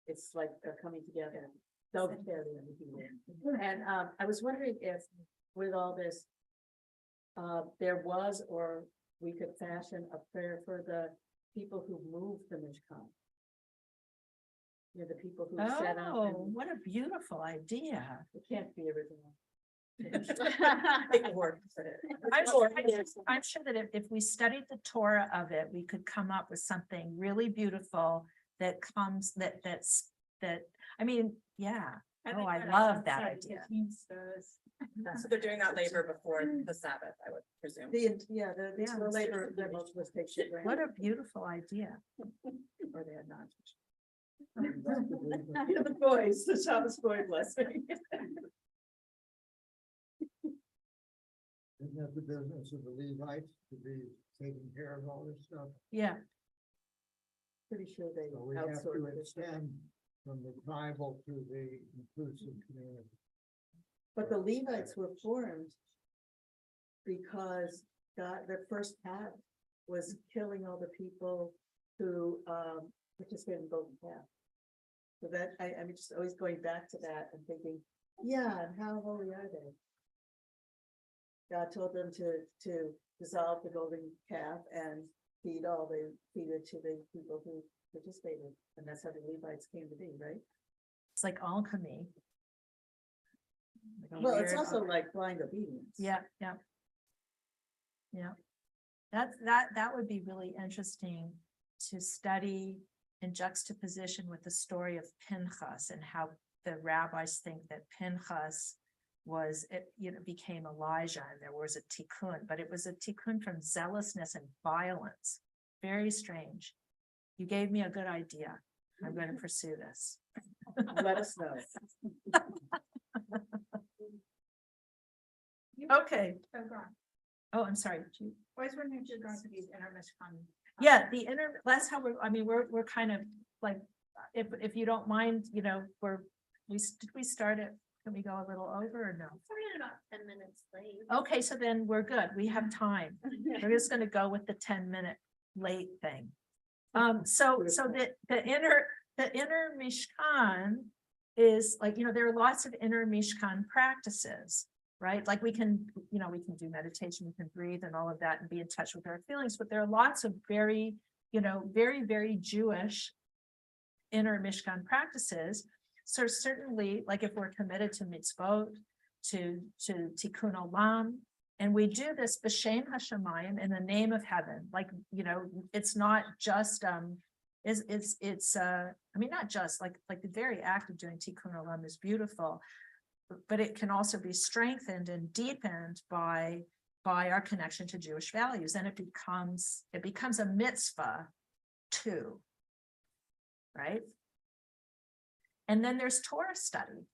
It's like they're coming together. And I was wondering if with all this, there was, or we could fashion a prayer for the people who moved the Mishkan. The people who set up. Oh, And what a beautiful idea. it can't be original. it works. I'm sure that if we studied the Torah of it, we could come up with something really beautiful that comes, I mean, yeah. Oh, I love that idea. So they're doing that labor before the Sabbath, I would presume. The labor, that most of us take shit. What a beautiful idea. Or they had not. The boys, the Shabbos boy blessing. Isn't that the business of the Levites to be taking care of all this stuff? Yeah, Pretty sure they So we have to outsource this. extend from the tribal to the inclusive community. But the Levites were formed because their first act was killing all the people who participated in Golden Calf. So that, I'm just always going back to that and thinking, yeah, and how holy are they? God told them to dissolve the golden calf and feed it to the people who participated. And that's how the Levites came to be, right? it's like alchemy. Like a Well, it's weird also like blind obedience. Yeah. That would be really interesting to study in juxtaposition with the story of Pinchas and how the rabbis think that Pinchas became Elijah, and there was a tikkun, but it was a tikkun from zealousness and violence. Very strange. You gave me a good idea. I'm going to pursue this. Let us know. Okay. Oh, I'm sorry. I was wondering if you're going to use intermission. Yeah, that's how we're kind of like, if you don't mind, did we start it? Can we go a little over or no? We're about 10 minutes late. Okay, so then we're good. We have time. We're just gonna go with the 10-minute late thing. So the inner Mishkan is like, there are lots of inner Mishkan practices, right? Like we can do meditation, we can breathe and all of that and be in touch with our feelings, but there are lots of very, very Jewish inner Mishkan practices. So certainly, like if we're committed to mitzvot, to tikkun olam, and we do this b'shem hashamayim, in the name of heaven, like, it's not just, not just like the very act of doing tikkun olam is beautiful, but it can also be strengthened and deepened by our connection to Jewish values. And it becomes a mitzvah too, right? And then there's Torah study.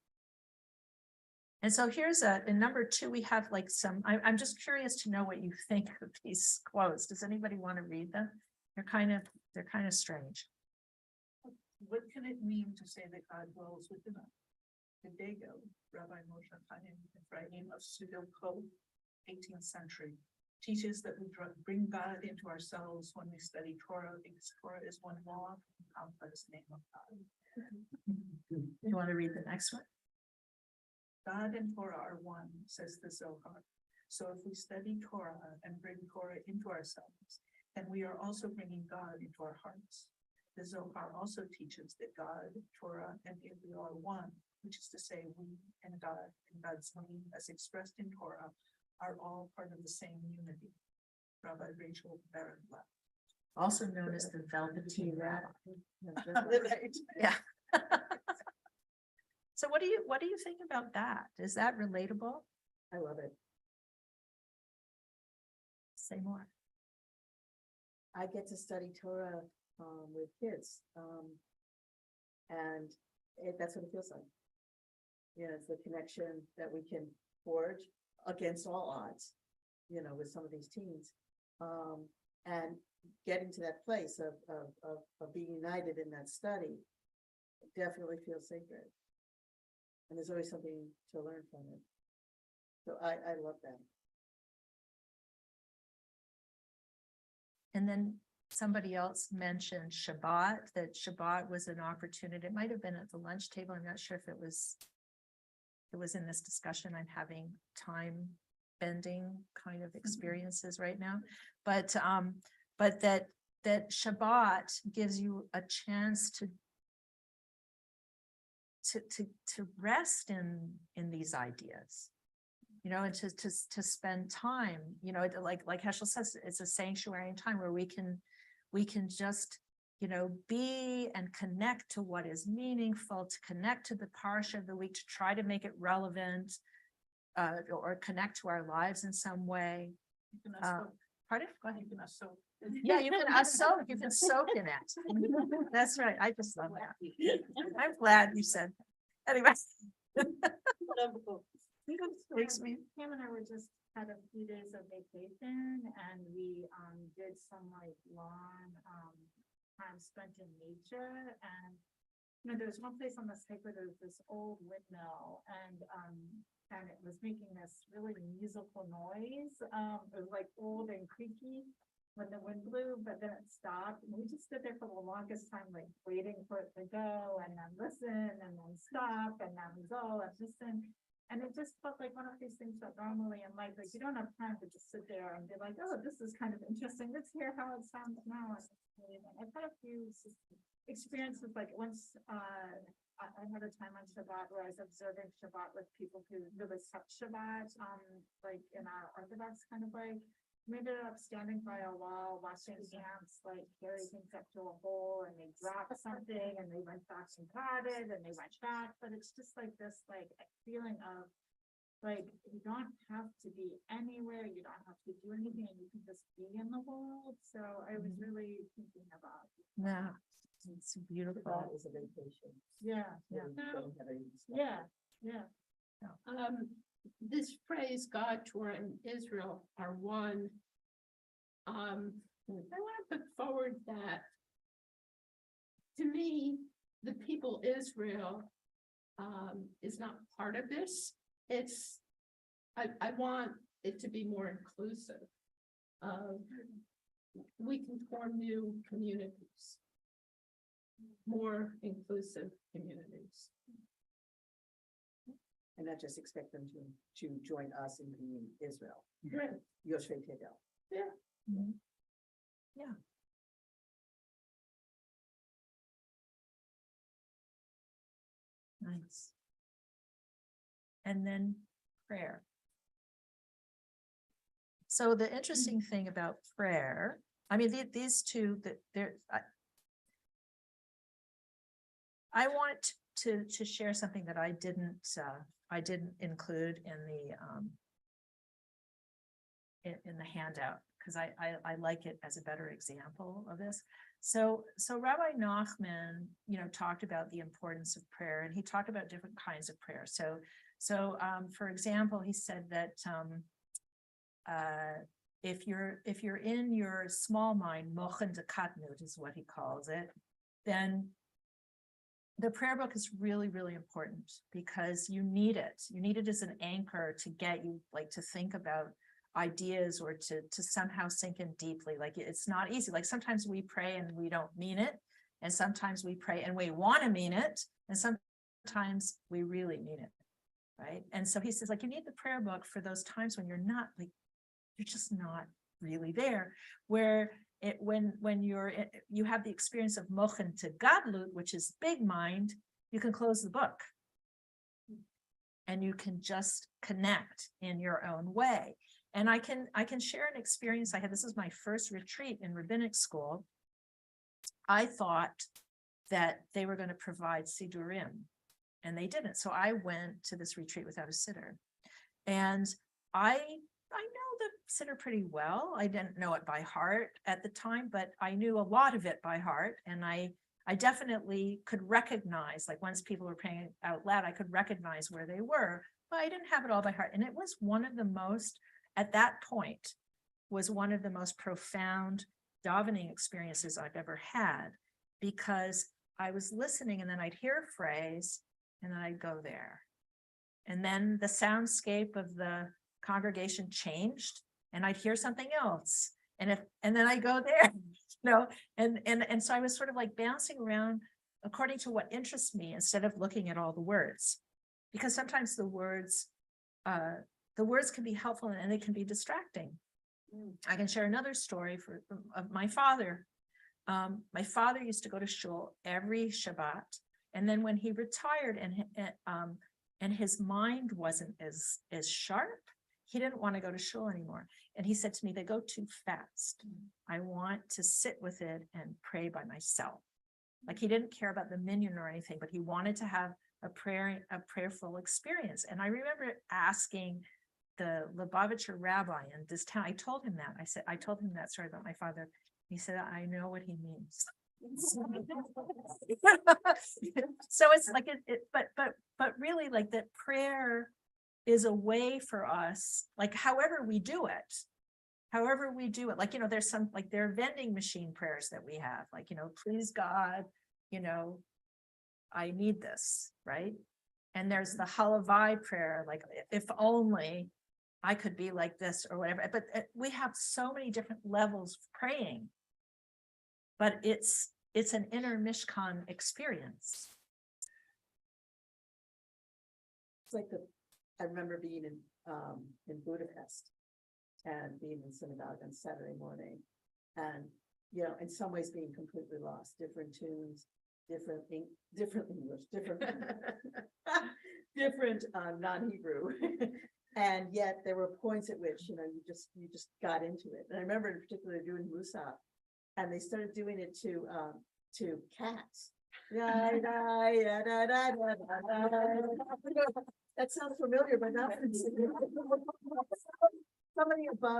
And so here's in number 2, we have like I'm just curious to know what you think of these quotes. Does anybody want to read them? They're kind of strange. What can it mean to say that God dwells within us? Hidego, Rabbi Moshe Chaim Ephraim of Sudilko, 18th century, teaches that we bring God into ourselves when we study Torah, because Torah is one long, complex name of God. You want to read the next one? God and Torah are one, says the Zohar. So if we study Torah and bring Torah into ourselves, then we are also bringing God into our hearts. The Zohar also teaches that God, Torah, and Israel are one, which is to say we and God's name as expressed in Torah are all part of the same unity. Rabbi Rachel Baron-Blatt. Also known as the Velveteen Rabbi. Right. Yeah. So what do you think about that? Is that relatable? I love it. Say more. I get to study Torah with kids. And that's what it feels like. You know, it's the connection that we can forge against all odds, you know, with some of these teens. And getting to that place of being united in that study definitely feels sacred. And there's always something to learn from it. So I love that. And then somebody else mentioned Shabbat, that Shabbat was an opportunity. It might have been at the lunch table. I'm not sure if it was in this discussion. I'm having time bending kind of experiences right now. But that Shabbat gives you a chance to rest in these ideas, you know, and to spend time, you know, like Heschel says, it's a sanctuary and time where we can just, you know, be and connect to what is meaningful, to connect to the parsha of the week, to try to make it relevant, or connect to our lives in some way. Pardon? Go ahead. Yeah, you can soak in it. That's right. I just love that. I'm glad you said that. Anyway. Makes me. Pam and I were just had a few days of vacation and we did some like long time spent in nature, and you know, there's one place on this hike where there's this old windmill and it was making this really musical noise. It was like old and creaky when the wind blew, but then it stopped. And we just stood there for the longest time, like waiting for it to go and then listen and then stop and then go and listen. And it just felt like one of these things that normally in life, like you don't have time to just sit there and be like, oh, this is kind of interesting. Let's hear how it sounds now. I've had a few experiences, like once I had a time on Shabbat where I was observing Shabbat with people who really kept Shabbat, like in our Orthodox kind of way. We ended up standing by a wall, watching ants like carry things up to a hole, and they dropped something, and they went back and got it, and they went back. But it's just like this, like feeling of like you don't have to be anywhere, you don't have to do anything, and you can just be in the world. So I was really thinking about. Yeah, it's beautiful. That is a vacation. Yeah, Where we don't have any stuff. yeah. This phrase, God, Torah, and Israel are one. I want to put forward that to me, the people Israel is not part of this. It's, I want it to be more inclusive. We can form new communities, more inclusive communities. And not just expect them to join us in being Israel. Right. Yoshvei Tedel. Mhm. Yeah. Nice. And then prayer. So the interesting thing about prayer, I mean, these two, that there, I want to share something that I didn't include in the handout, because I like it as a better example of this. So Rabbi Nachman, you know, talked about the importance of prayer, and he talked about different kinds of prayer. So for example, he said that if you're in your small mind, mochen de katnut is what he calls it, then the prayer book is really, really important because you need it. You need it as an anchor to get you like to think about ideas or to somehow sink in deeply. Like it's not easy. Like sometimes we pray and we don't mean it. And sometimes we pray and we want to mean it. And sometimes we really mean it. Right. And so he says, like, you need the prayer book for those times when you're not like, you're just not really there, where when you have the experience of mochen to gadlut, which is big mind, you can close the book and you can just connect in your own way. And I can share an experience I had. This is my first retreat in rabbinic school. I thought that they were going to provide sidurim, and they didn't. So I went to this retreat without a siddur, and I know the siddur pretty well. I didn't know it by heart at the time, but I knew a lot of it by heart, and I definitely could recognize, like once people were praying out loud, I could recognize where they were, but I didn't have it all by heart. And it was one of the most, at that point, was one of the most profound davening experiences I've ever had, because I was listening and then I'd hear a phrase and then I'd go there. And then the soundscape of the congregation changed and I'd hear something else. And then I go there, and so I was sort of like bouncing around according to what interests me instead of looking at all the words, because sometimes the words can be helpful and they can be distracting. I can share another story of my father. My father used to go to shul every Shabbat, and then when he retired and his mind wasn't as sharp, he didn't want to go to shul anymore. And he said to me, "They go too fast. I want to sit with it and pray by myself." Like he didn't care about the minyan or anything, but he wanted to have a prayerful experience. And I remember asking the Lubavitcher rabbi in this town, I told him that story about my father. He said, "I know what he means." So it's like but really, like, that prayer is a way for us, like however we do it, like, there's some, like, there are vending machine prayers that we have, like, please God, I need this, right? And there's the halavai prayer, like, if only I could be like this or whatever. But we have so many different levels of praying, but it's an inner Mishkan experience. It's like I remember being in Budapest and being in synagogue on Saturday morning, and in some ways being completely lost, different tunes, different English, different non-Hebrew. And yet there were points at which, you just got into it. And I remember in particular doing Musaf, and they started doing it to cats. That sounds familiar, but not.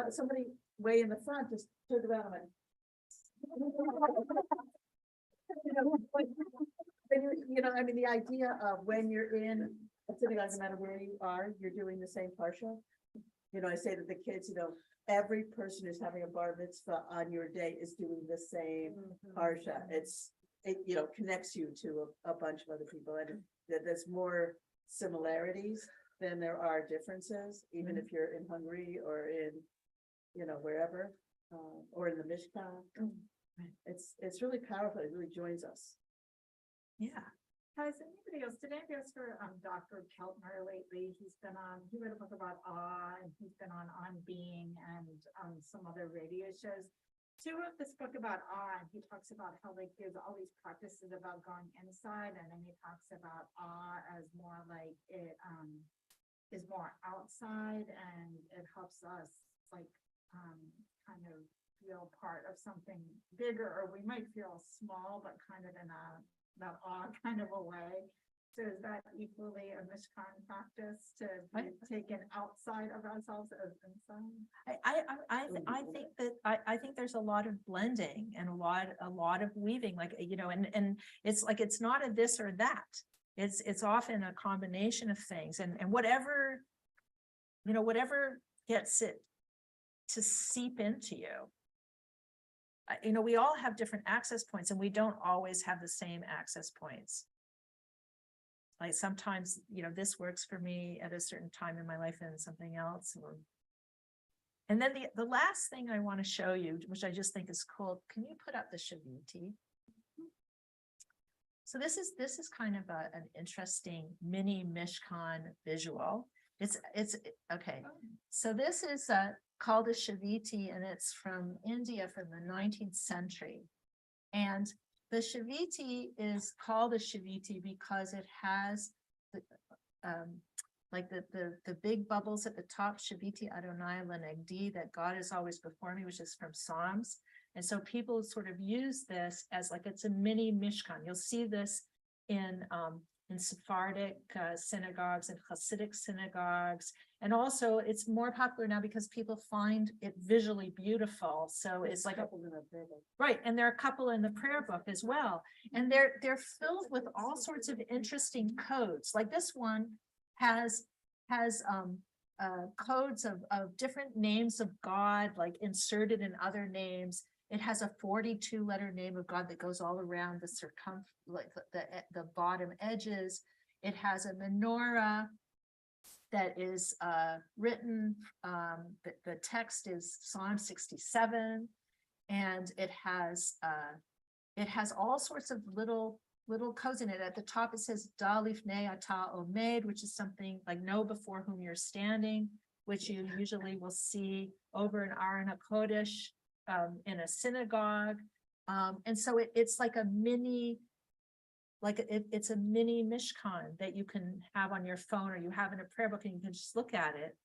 Somebody way in the front just turned around and went. The idea of when you're in a synagogue, no matter where you are, you're doing the same parsha. I say to the kids, every person who's having a bar mitzvah on your day is doing the same parsha. It connects you to a bunch of other people, and there's more similarities than there are differences, even if you're in Hungary or in, wherever, or in the Mishkan. It's really powerful. It really joins us. Yeah. Has anybody else, did anybody else hear Dr. Keltner lately? He wrote a book about awe, and he's been on Being and some other radio shows. He wrote this book about awe, and he talks about how there's all these practices about going inside, and then he talks about awe as more like it is more outside, and it helps us kind of feel part of something bigger, or we might feel small, but kind of in that awe kind of a way. So is that equally a Mishkan practice to be taken outside of ourselves as inside? I think there's a lot of blending and a lot of weaving, like, and it's like, it's not a this or that. It's often a combination of things, and whatever gets it to seep into you. We all have different access points, and we don't always have the same access points. like sometimes, this works for me at a certain time in my life and something else, or. And then the last thing I want to show you, which I just think is cool, can you put up the Shaviti? So this is kind of an interesting mini Mishkan visual. It's okay. So this is called a Shaviti, and it's from India from the 19th century. And the Shaviti is called a Shaviti because it has like the big bubbles at the top, Shaviti Adonai Lenegdi, that God is always before me, which is from Psalms. And so people sort of use this as like it's a mini Mishkan. You'll see this in Sephardic synagogues and Hasidic synagogues. And also it's more popular now because people find it visually beautiful. So it's like right. And there are a couple in the prayer book as well. And they're filled with all sorts of interesting codes. Like this one has codes of different names of God, like inserted in other names. It has a 42-letter name of God that goes all around the like the bottom edges. It has a menorah that is written. The text is Psalm 67, and it has all sorts of little codes in it. At the top it says Dalif Ne Ata Omed, which is something like know before whom you're standing, which you usually will see over an Aron HaKodesh in a synagogue. And so it's like a mini, it's a mini Mishkan that you can have on your phone, or you have in a prayer book, and you can just look at it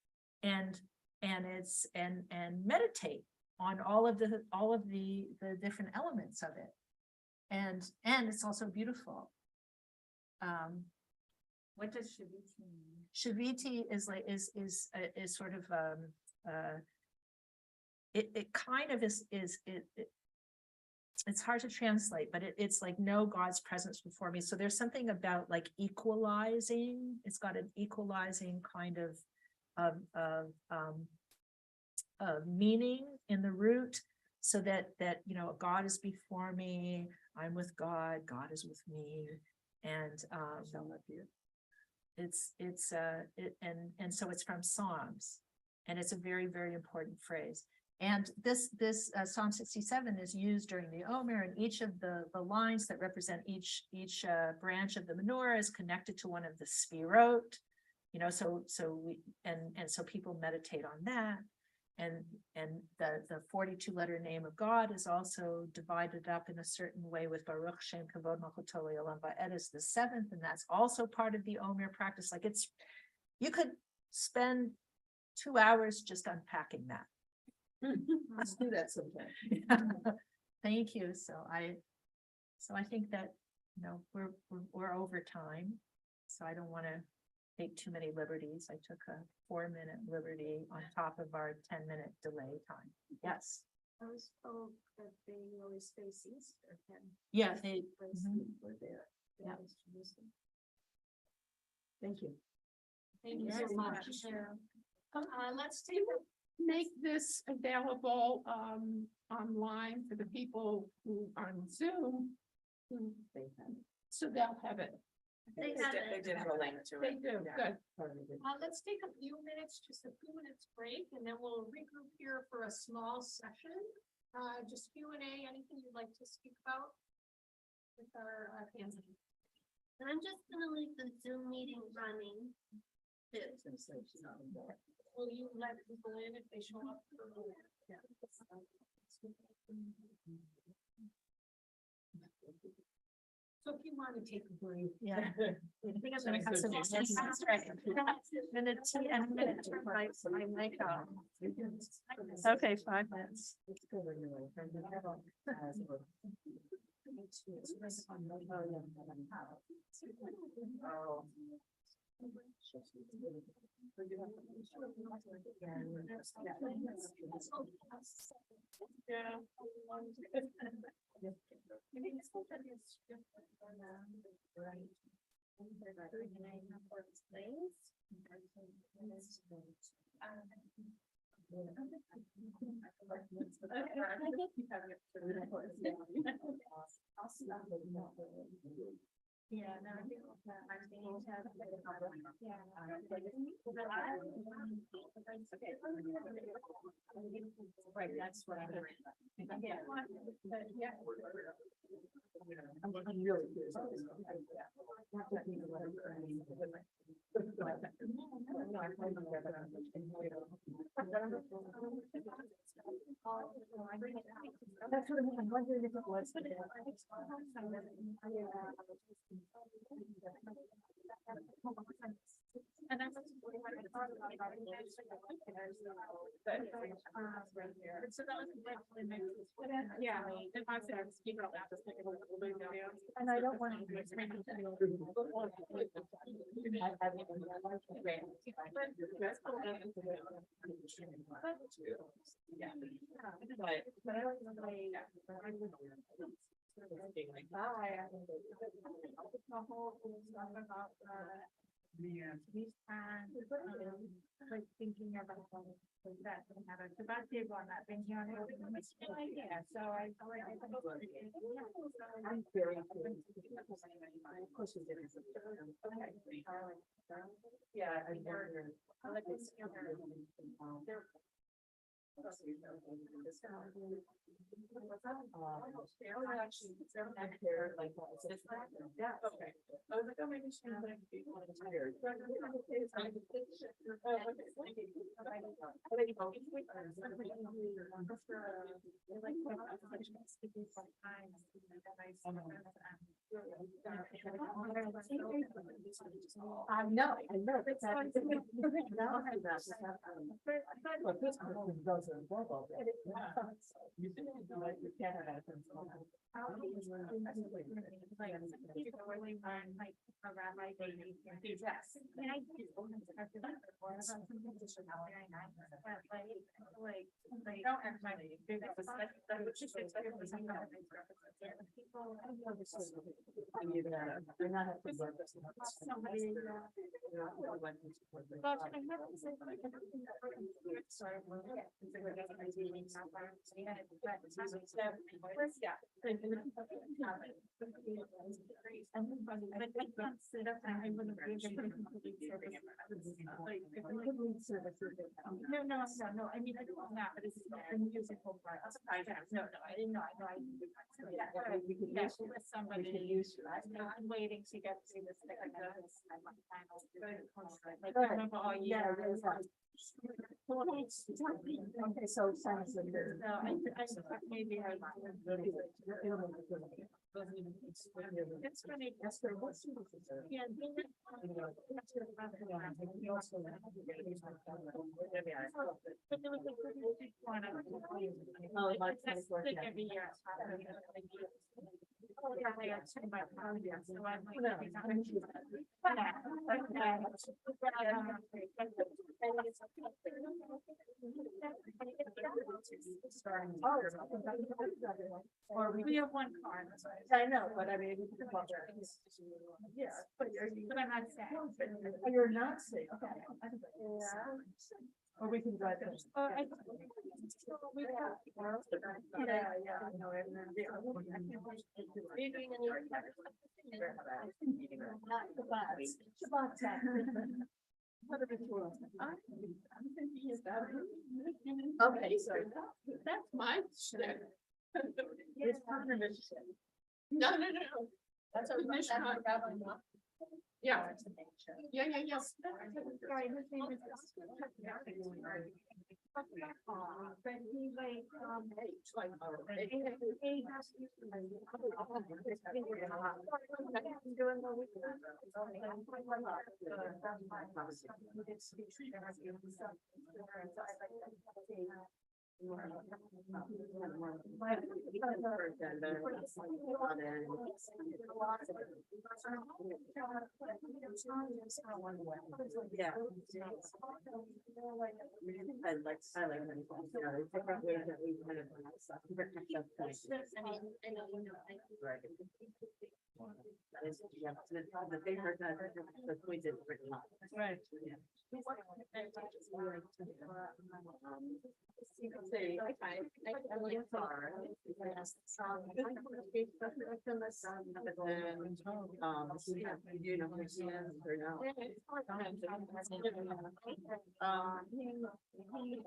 and meditate on all of the different elements of it. And it's also beautiful. What does Shaviti mean? Shaviti is like is sort of it kind of is it's hard to translate, but it's like know God's presence before me. So there's something about like equalizing. It's got an equalizing kind of meaning in the root, so that God is before me, I'm with God, God is with me, and so it's from Psalms, and it's a very, very important phrase. And this Psalm 67 is used during the Omer, and each of the lines that represent each branch of the menorah is connected to one of the Sfirot, so people meditate on that. And the 42-letter name of God is also divided up in a certain way with Baruch Shem Kavod Malchuto Le'olam Va'ed is the 7th, and that's also part of the Omer practice. Like you could spend 2 hours just unpacking that. Let's do that sometime. Thank you. So I think that we're over time, so I don't want to take too many liberties. I took a 4-minute liberty on top of our 10-minute delay time. Yes. I was told that they always face east or can. Yeah. We're there. Yeah. Thank you. Thank you so much. Let's Make this available online for the people who are on Zoom, so they'll have it. They did have a link to They it. do, Yeah. good. let's take a few minutes, just a few minutes break, and then we'll regroup here for a small session. Just Q&A, anything you'd like to speak about with our candidates? And I'm just gonna leave the Zoom meeting running. Will you let people in if they show up? Yeah. So if you want to take a break. Yeah. I think I'm gonna cut some. Minute and a minute to my mic off. Okay, 5 minutes. Yeah, no, I think I'm thinking Right, that's what I'm. yeah. I'm really curious. about this. That's what I'm wondering if it was. And that's. So that was definitely makes. Yeah, if I said, speak out loud, just think of a little bit. And I don't want to. But I don't know. Like thinking about that, about the one that been here. Yeah, so I. I'm very curious. Of course you didn't. Yeah, I wonder. Yeah, okay. I was like, oh, maybe she's like. I know. But this one goes in both of them. You think you like your Canada. Really learn like a rabbi baby. Yes. And I did. Like, don't actually do that. That's what she said. People. They're not have to work. Somebody. But I haven't said. Sorry. Yeah. But I can't sit up and I wouldn't be able to complete service. Like, if we could lead services. No, I mean, I don't want that, but it's a musical part. No, I didn't know, I know. We could Yeah, use, with somebody. we could use. I'm waiting to get through this. Like, I Good. remember all Yeah, year. there's one. Okay, so sounds like this. So I maybe I. It's funny. Yeah. But there was a good one. Oh, it might That's work, like yeah. every year. Oh, yeah, they are too much. So I'm Or we have one car. I know, but I mean. Yeah, but I'm not sad. you're not safe. Or we can drive them. Oh, Yeah, I know. Are you doing any? Not the bus. Shabbat time. Okay, so. That's my shit. It's partner mission. No. That's a Mishkan. Yeah. Yeah. Sorry, his name is. But he like, Yeah. I like many things, you know, there's different ways that we kind of. I know, Right. Yeah, the thing is that the point is written up. Right. Yeah. see. You know, or no. He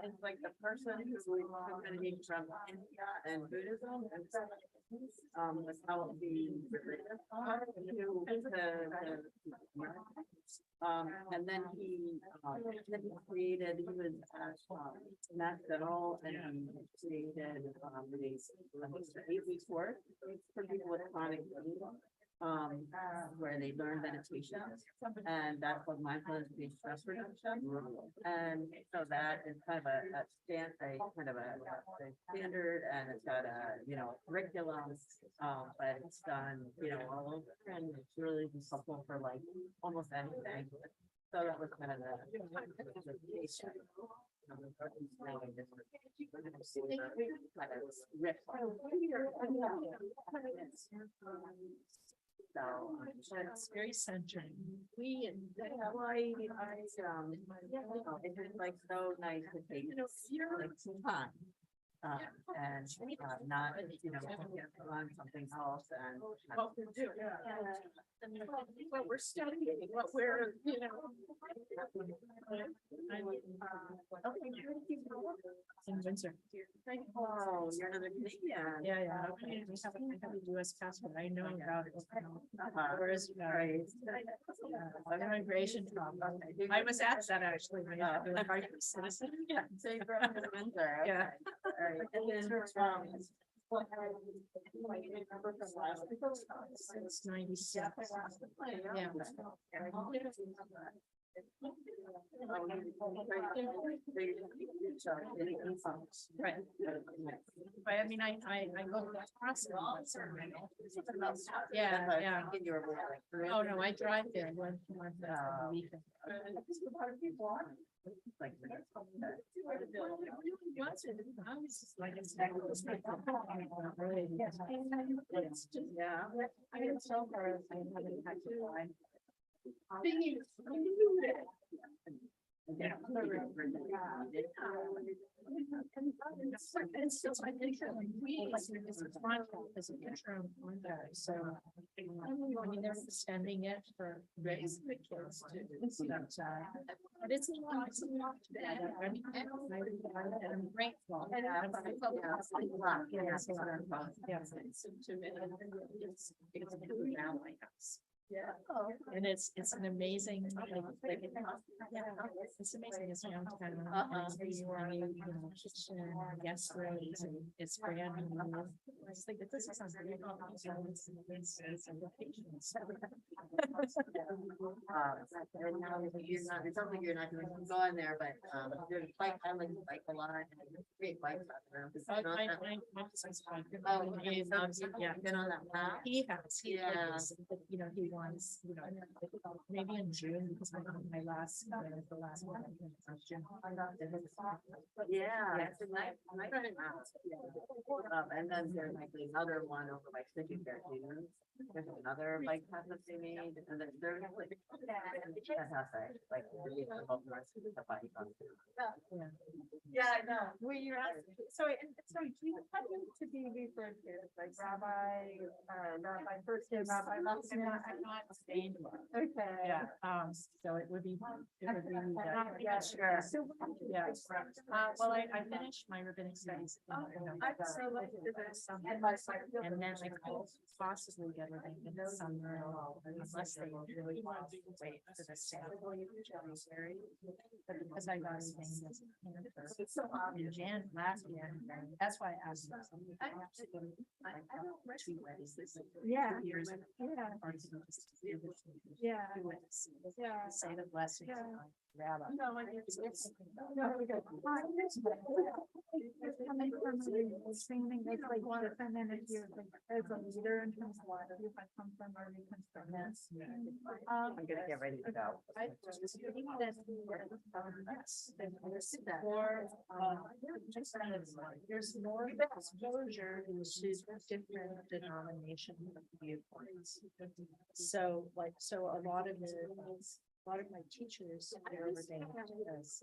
is like the person who's coming from India and Buddhism and stuff. Without the religious part and then he created, he was national and he created, these 8 weeks worth for people with chronic pain, where they learn meditation, and that's what mindfulness-based stress reduction. And so that is kind of a standard, and it's got a, you know, curriculum, but it's done, you know, all over, and it's really just helpful for like almost anything. So that was kind of the. So It's very centering. it's just like so nice to take, like some time. And not, you know, on something else and. What we're doing. What we're studying, what we're, you know. In Windsor. Oh, you're another Canadian. Yeah, okay. We have a US passport. I know about it. Whereas, immigration problem. I was asked that actually. When I was a private citizen. Yeah, so you're from Windsor. Okay. Yeah. All right. And then, Since 96. Yeah. Right. But I mean, I go across. Yeah. Oh, no, I drive there one a week. Like. Yeah. I get so far, I haven't had to lie. Yeah. It's just, I think that we, as a interim contract, so. I mean, they're extending it for raising the kids to, but it's not bad. I mean, I'm grateful. Yeah. And it's an amazing, like, it's amazing, it's young town. Kitchen, guest rooms, and it's brand new. It's like, this is something. And now you're not, it sounds like you're not doing, go on there, but, there's bike, I like bike a lot, and there's great bikes out there. It's not that- Oh, He loves it, yeah. Been on that path? He has, Yeah. has, but, you know, he wants, you know, maybe in June, because my last, the last one. Yeah. And then there's like another one over by Sticky Fair, there's another bike path that they made, and then there's like. Fantastic, like. Yeah, I know. Well, you're asking, so do you have to be referred to as like rabbi, rabbi first, rabbi last? I'm not stained. Okay. Yeah, so it would be. Yeah, sure. So, Yeah. Well, I finished my rabbinic studies. I'm so lucky to this. And then I could possibly get everything in the summer, unless they really want to wait for the sale. But because I got things in last January, that's why I asked. I have to go. I don't rush two weddings this Yeah. years. Yeah. Yeah. Yeah. Say the blessings. Yeah. Rabbi. No, I it's no, we go. It's coming from streaming, it's like one, and then if you're like, as a leader in terms of what you have come from or you come from this. I'm gonna get ready to go. I just think that there's more exposure to different denomination viewpoints. So like, so a lot of the A lot of my teachers, they're ordained as.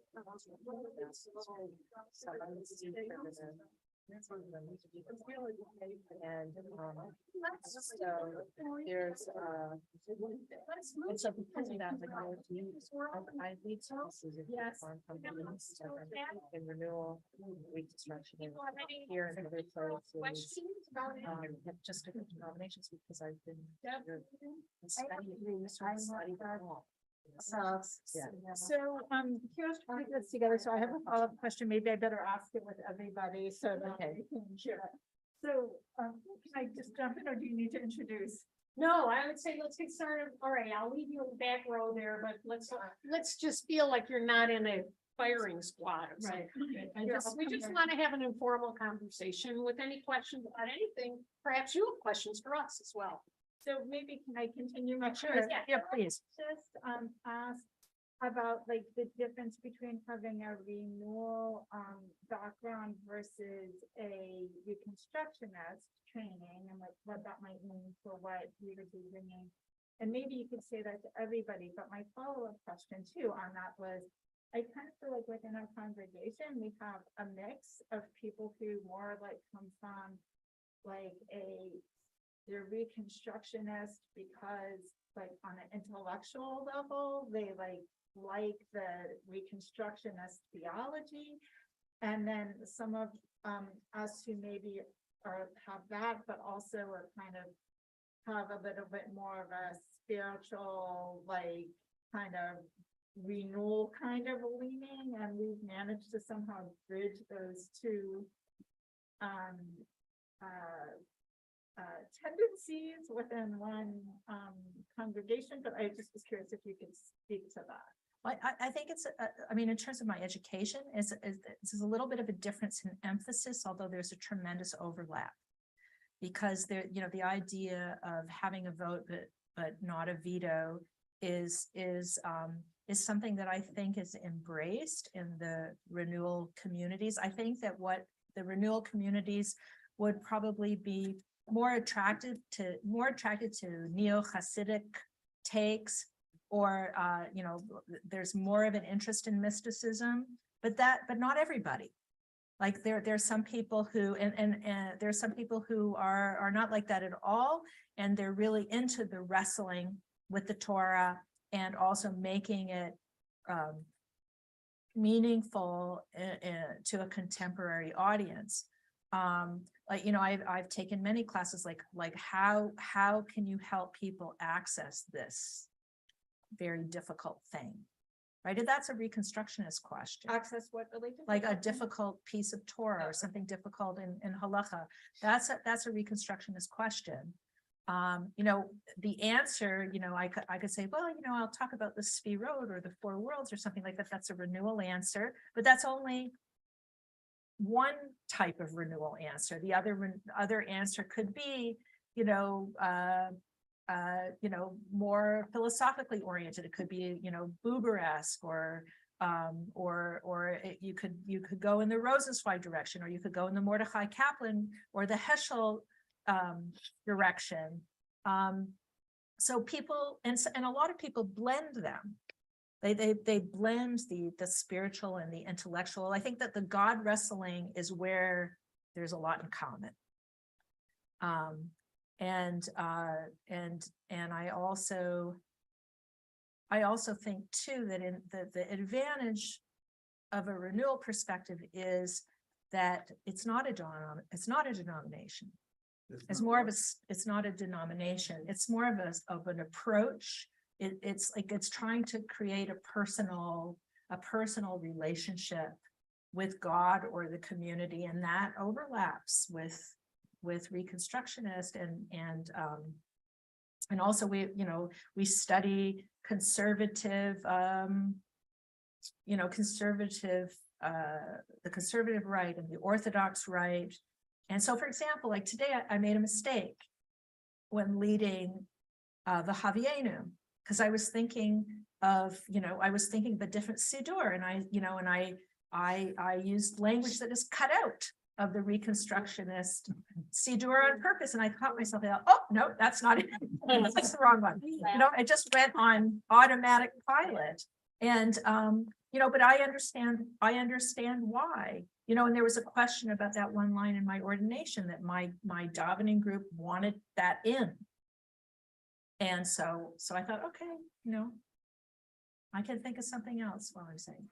And, so there's, and so because of that, like, I lead classes in farm companies, in renewal, reconstruction, here and other places. Just different denominations, because I've been. Studying all. Yeah. So, here's how we put this together. So I have a follow-up question. Maybe I better ask it with everybody so that they can hear it. So, can I just jump in, or do you need to introduce? No, I would say let's get started. All right, I'll leave you in the back row there, but let's just feel like you're not in a firing squad. or something. We just want to have an informal conversation with any questions about anything. Perhaps you have questions for us as well. So maybe can I continue my? Sure. Yeah, please. Just, ask about like the difference between having a renewal, background versus a reconstructionist training, and like what that might mean for what you would be bringing. And maybe you could say that to everybody, but my follow-up question too on that was, I kind of feel like within our congregation, we have a mix of people who more like come from like they're reconstructionist because like on an intellectual level, they like the reconstructionist theology. And then some of us who maybe have that, but also are kind of have a little bit more of a spiritual, like kind of renewal kind of leaning, and we've managed to somehow bridge those two tendencies within one congregation. But I just was curious if you could speak to that. I think it's, I mean, in terms of my education, it's a little bit of a difference in emphasis, although there's a tremendous overlap. Because there, you know, the idea of having a vote, but not a veto is something that I think is embraced in the renewal communities. I think that what the renewal communities would probably be more attracted to neo-Hasidic takes, or you know, there's more of an interest in mysticism, but not everybody. Like there's some people who and there's some people who are not like that at all, and they're really into the wrestling with the Torah and also making it meaningful to a contemporary audience. Like, you know, I've taken many classes like how can you help people access this very difficult thing, right? And that's a reconstructionist question. Access what religion? Like a difficult piece of Torah or something difficult in halacha. That's a reconstructionist question. You know, the answer, you know, I could say, well, you know, I'll talk about the Sfirot or the four worlds or something like that. That's a renewal answer, but that's only one type of renewal answer. The other answer could be, you know, more philosophically oriented. It could be, you know, Buber-esque, or you could go in the Rosenzweig direction, or you could go in the Mordechai Kaplan or the Heschel direction. So people, and a lot of people blend them. They blend the spiritual and the intellectual. I think that the God wrestling is where there's a lot in common. And I also think too that in the advantage of a renewal perspective is that it's not a denomination. It's more of it's not a denomination. It's more of an approach. It's like it's trying to create a personal relationship with God or the community, and that overlaps with reconstructionist and also we study conservative the conservative right and the Orthodox right. And so, for example, like today I made a mistake when leading the Havienu, because I was thinking of the different Siddur, and I used language that is cut out of the Reconstructionist Siddur on purpose, and I caught myself out, oh, no, that's not it. That's the wrong one. You know, I just went on automatic pilot. And, you know, but I understand why, you know, and there was a question about that one line in my ordination that my davening group wanted that in. And so I thought, okay, you know, I can think of something else while I'm saying.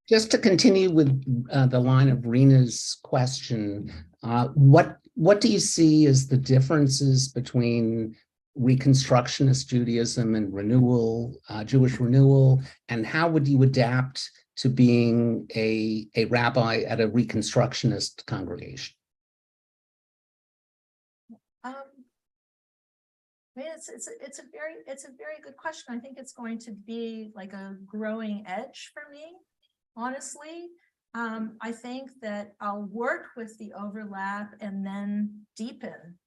Just to continue with the line of Rena's question, what do you see as the differences between Reconstructionist Judaism and renewal, Jewish renewal, and how would you adapt to being a rabbi at a Reconstructionist congregation? I mean, it's a very good question. I think it's going to be like a growing edge for me, honestly. I think that I'll work with the overlap and then deepen.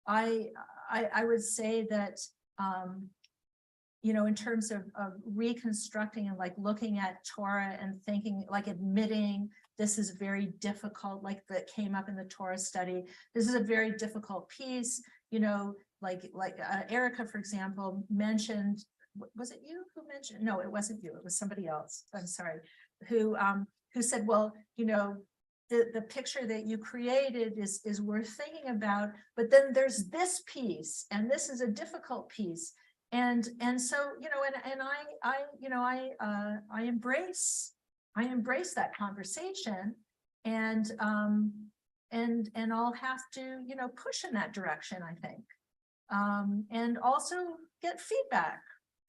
I would say that, you know, in terms of reconstructing and like looking at Torah and thinking, like admitting this is very difficult, like that came up in the Torah study. This is a very difficult piece, you know, like Erica, for example, mentioned, was it you who mentioned? No, it wasn't you. It was somebody else. I'm sorry. Who said, well, you know, the picture that you created is worth thinking about, but then there's this piece, and this is a difficult piece. And so, you know, I embrace that conversation, and I'll have to, you know, push in that direction, I think. And also get feedback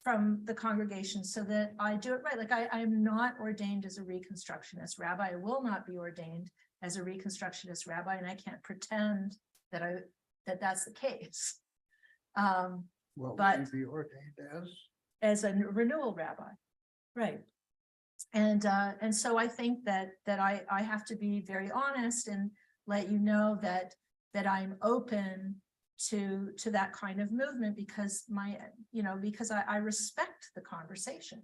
from the congregation so that I do it right. Like I am not ordained as a Reconstructionist rabbi. I will not be ordained as a Reconstructionist rabbi, and I can't pretend that that's the case. Well, but would you be ordained as a renewal rabbi, right? And so I think that I have to be very honest and let you know that I'm open to that kind of movement, because because I respect the conversation,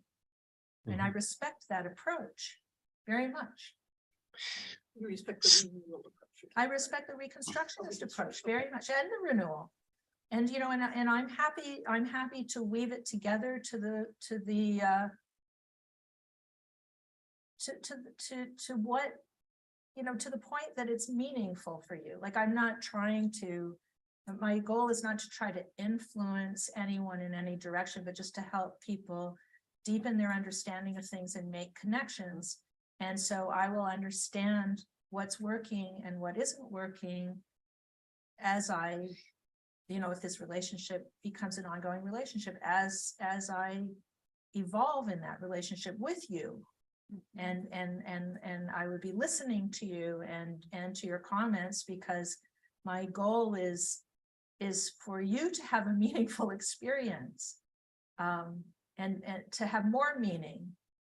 and I respect that approach very much. You respect the renewal approach. I respect the Reconstructionist approach very much, and the renewal. And, you know, and I'm happy to weave it together to what, you know, to the point that it's meaningful for you. Like, I'm not trying to, my goal is not to try to influence anyone in any direction, but just to help people deepen their understanding of things and make connections. And so I will understand what's working and what isn't working as I, you know, if this relationship becomes an ongoing relationship, as I evolve in that relationship with you. And I would be listening to you and to your comments, because my goal is for you to have a meaningful experience, and to have more meaning,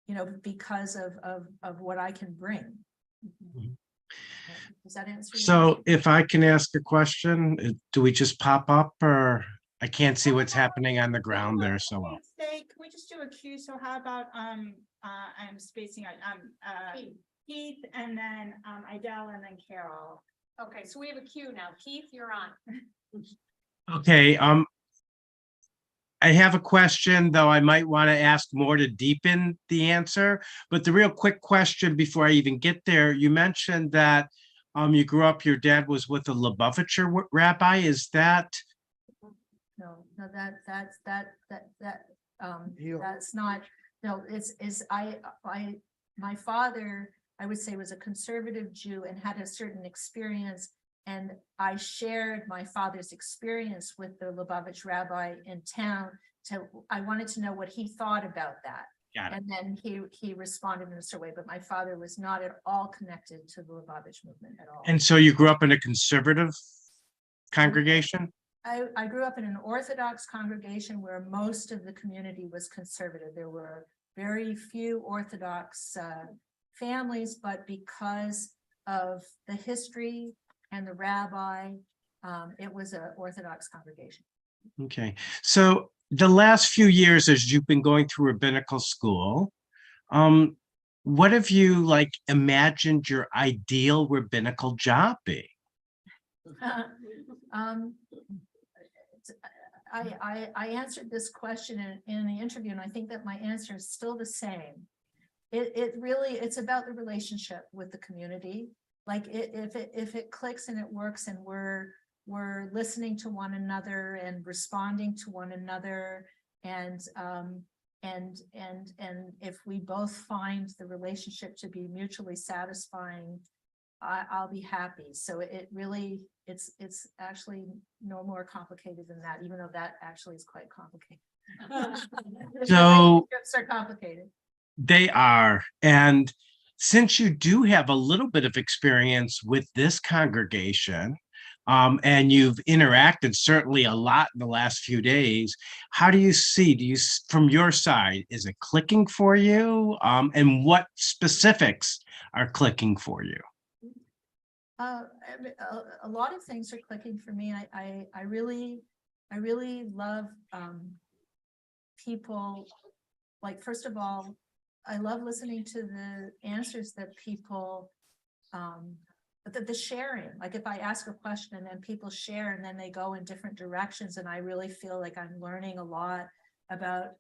you know, because of what I can bring. Does that answer? So if I can ask a question, do we just pop up, or I can't see what's happening on the ground there so well? Can we just do a queue? So how about I'm spacing out Keith, and then Idel, and then Carol. Okay, so we have a queue now. Keith, you're on. Okay, I have a question, though I might want to ask more to deepen the answer. But the real quick question before I even get there, you mentioned that you grew up, your dad was with a Lubavitcher rabbi. Is that? No, that's not, no, my father, I would say, was a conservative Jew and had a certain experience. And I shared my father's experience with the Lubavitch rabbi in town. I wanted to know what he thought about that. And then he responded in a certain way, but my father was not at all connected to the Lubavitch movement at all. And so you grew up in a conservative congregation? I grew up in an Orthodox congregation where most of the community was conservative. There were very few Orthodox families, but because of the history and the rabbi, it was an Orthodox congregation. Okay, so the last few years, as you've been going through rabbinical school, what have you like imagined your ideal rabbinical job be? Um, I answered this question in the interview, and I think that my answer is still the same. It really, it's about the relationship with the community. Like if it clicks and it works and we're listening to one another and responding to one another, and if we both find the relationship to be mutually satisfying, I'll be happy. So it really, it's actually no more complicated than that, even though that actually is quite complicated. So Relationships are complicated. they are. And since you do have a little bit of experience with this congregation, and you've interacted certainly a lot in the last few days, how do you see, from your side, is it clicking for you? And what specifics are clicking for you? A lot of things are clicking for me. I really love people. Like, first of all, I love listening to the answers that people, the sharing. Like if I ask a question and then people share and then they go in different directions, and I really feel like I'm learning a lot about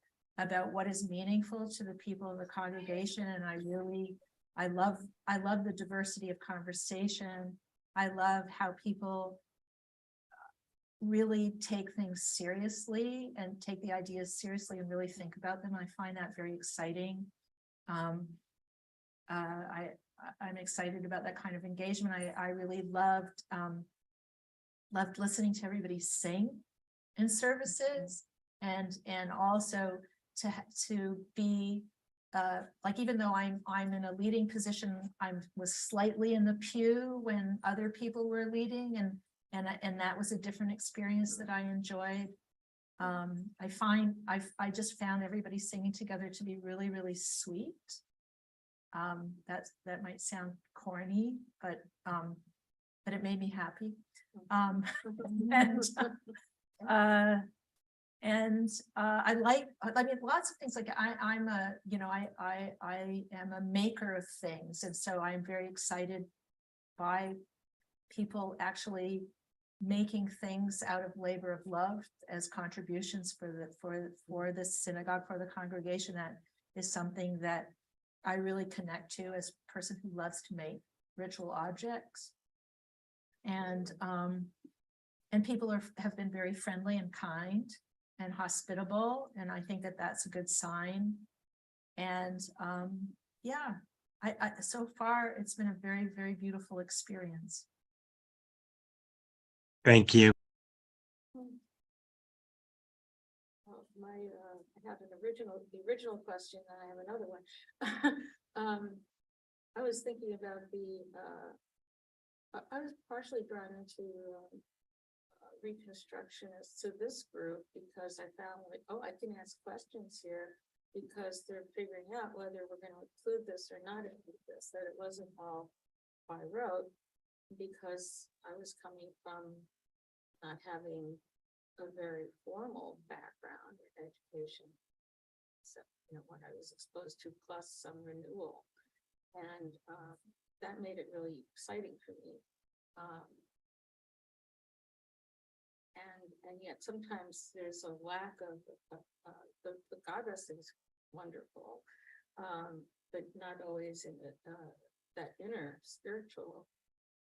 what is meaningful to the people in the congregation. And I love the diversity of conversation. I love how people really take things seriously and take the ideas seriously and really think about them. I find that very exciting. I'm excited about that kind of engagement. I really loved listening to everybody sing in services, and also to be like, even though I'm in a leading position, was slightly in the pew when other people were leading, and that was a different experience that I enjoyed. I just found everybody singing together to be really, really sweet. That might sound corny, but it made me happy. And I mean, lots of things. Like I'm a, I am a maker of things, and so I'm very excited by people actually making things out of labor of love as contributions for this synagogue, for the congregation. That is something that I really connect to as a person who loves to make ritual objects. And people have been very friendly and kind and hospitable, and I think that that's a good sign. And yeah, I so far it's been a very, very beautiful experience. Thank you. I have the original question, and I have another one. I was thinking about I was partially drawn into Reconstructionists to this group because I found like, oh, I can ask questions here because they're figuring out whether we're going to include this or not include this, that it wasn't all by rote, because I was coming from not having a very formal background in education. So, what I was exposed to, plus some renewal. And that made it really exciting for me. And yet sometimes there's a lack of the goddess is wonderful, but not always in that inner spiritual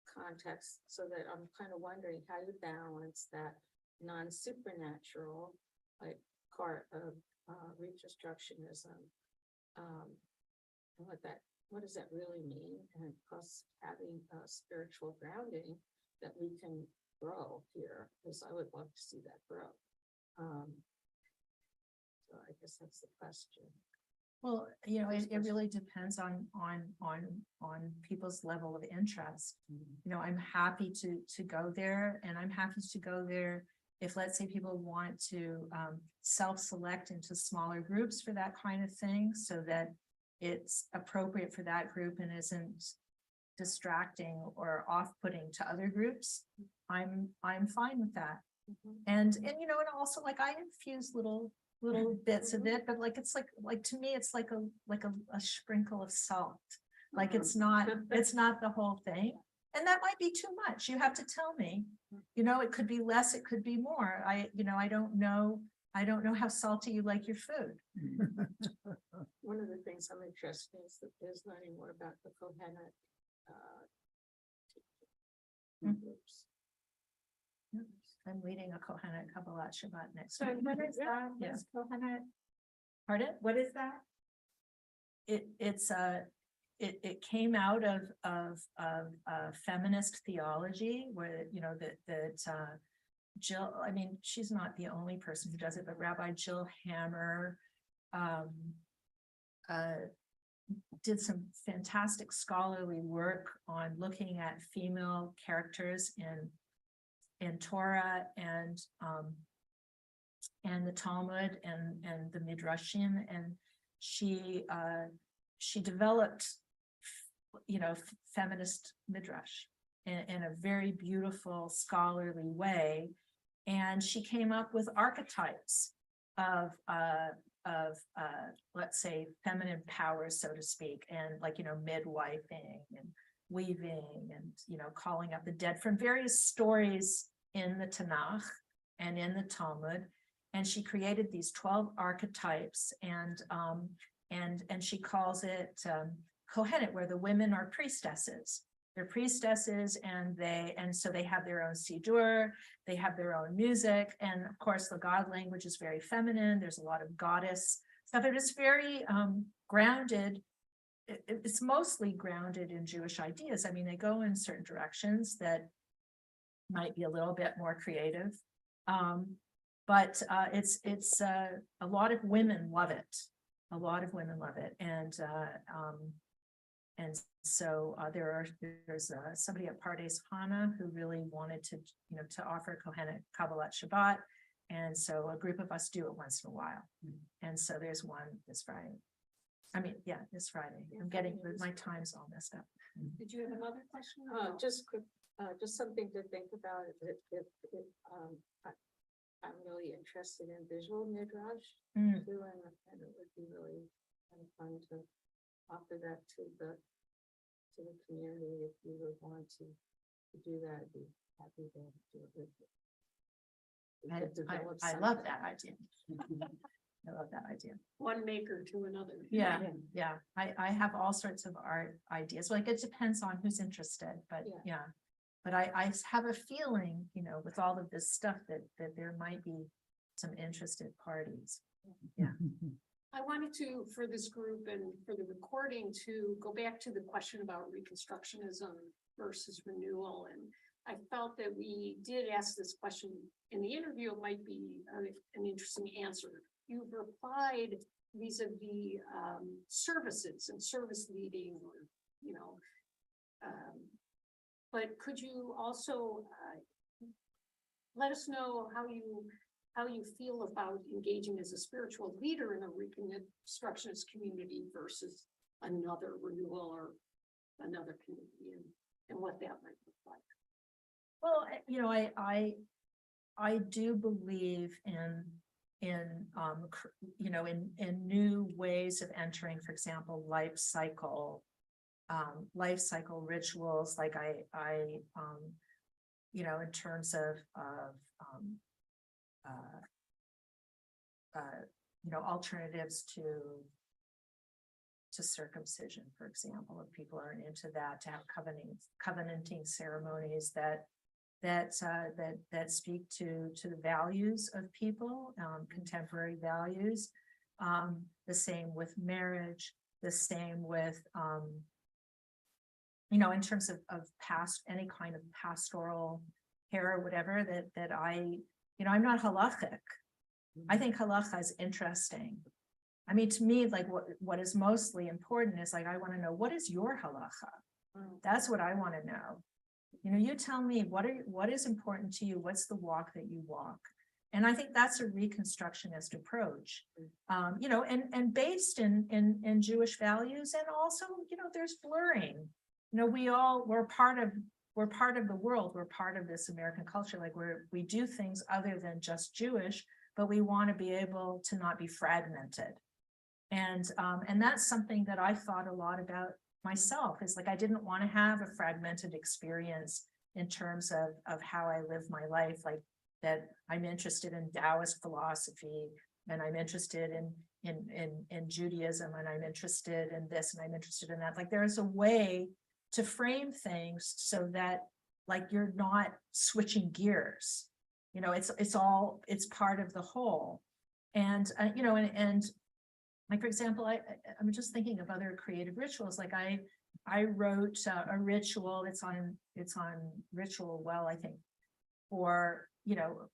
context. So that I'm kind of wondering how you balance that non-supernatural like part of Reconstructionism, and what does that really mean, and plus having a spiritual grounding that we can grow here, because I would love to see that grow. So I guess that's the question. Well, it really depends on people's level of interest. I'm happy to go there, and I'm happy to go there if, let's say, people want to self-select into smaller groups for that kind of thing, so that it's appropriate for that group and isn't distracting or off-putting to other groups. I'm fine with that. And also, like, I infuse little little bits of it, but like, it's like, to me, it's like a sprinkle of salt. Like, it's not the whole thing. And that might be too much. You have to tell me, it could be less, it could be more. I don't know. I don't know how salty you like your food. One of the things I'm interested in is learning more about the Kohenet. Groups. I'm leading a Kohenet Kabbalat Shabbat next So week. what is that? Yeah. What's Kohenet? Pardon? What is that? It came out of feminist theology where, that Jill, I mean, she's not the only person who does it, but Rabbi Jill Hammer did some fantastic scholarly work on looking at female characters in Torah and the Talmud and the Midrashim, and she developed, feminist midrash in a very beautiful scholarly way, and she came up with archetypes of let's say feminine power, so to speak, and like, midwifing and weaving and, calling up the dead from various stories in the Tanakh and in the Talmud. And she created these 12 archetypes, and she calls it Kohenet, where the women are priestesses. They're priestesses, and so they have their own siddur, they have their own music, and of course the God language is very feminine. There's a lot of goddess stuff. It is very grounded. It's mostly grounded in Jewish ideas. I mean, they go in certain directions that might be a little bit more creative, but it's a lot of women love it. A lot of women love it, and so there's somebody at Pardes Hana who really wanted to offer Kohenet Kabbalat Shabbat, and so a group of us do it once in a while, and so there's one this Friday. I mean, yeah, this Friday. I'm getting my time's all messed up. Did you have another question? Just quick, just something to think about. I'm really interested in visual midrash too, and it would be really kind of fun to offer that to the community. If you would want to do that, I'd be happy to do it with you. We could develop I love something. that idea. I love that idea. One maker to another. Yeah. I have all sorts of art ideas. Like, it depends on who's interested, but yeah. But I have a feeling, with all of this stuff that there might be some interested parties. Yeah. I wanted to, for this group and for the recording, to go back to the question about Reconstructionism versus renewal. And I felt that we did ask this question in the interview. It might be an interesting answer. You've replied vis-a-vis services and service leading, or, but could you also let us know how you feel about engaging as a spiritual leader in a Reconstructionist community versus another renewal or another community, and what that might look like? Well, I do believe in new ways of entering, for example, life cycle rituals, like I in terms of alternatives to circumcision, for example, if people aren't into that, to have covenanting ceremonies that speak to the values of people, contemporary values. The same with marriage, the same with in terms of any kind of pastoral care or whatever, that I'm not halachic. I think halacha is interesting. I mean, to me, like what is mostly important is, like, I want to know, what is your halacha? That's what I want to know. You tell me what is important to you. What's the walk that you walk? And I think that's a Reconstructionist approach, and based in Jewish values, and also, there's blurring. We're part of the world. We're part of this American culture. Like, we do things other than just Jewish. but we want to be able to not be fragmented. And that's something that I thought a lot about myself, is like, I didn't want to have a fragmented experience in terms of how I live my life, like that I'm interested in Taoist philosophy, and I'm interested in Judaism, and I'm interested in this, and I'm interested in that. Like, there is a way to frame things so that, like, you're not switching gears. You know, it's part of the whole. And you know, and like, for example, I'm just thinking of other creative rituals. Like I wrote a ritual. It's on Ritual Well, I think, for, you know,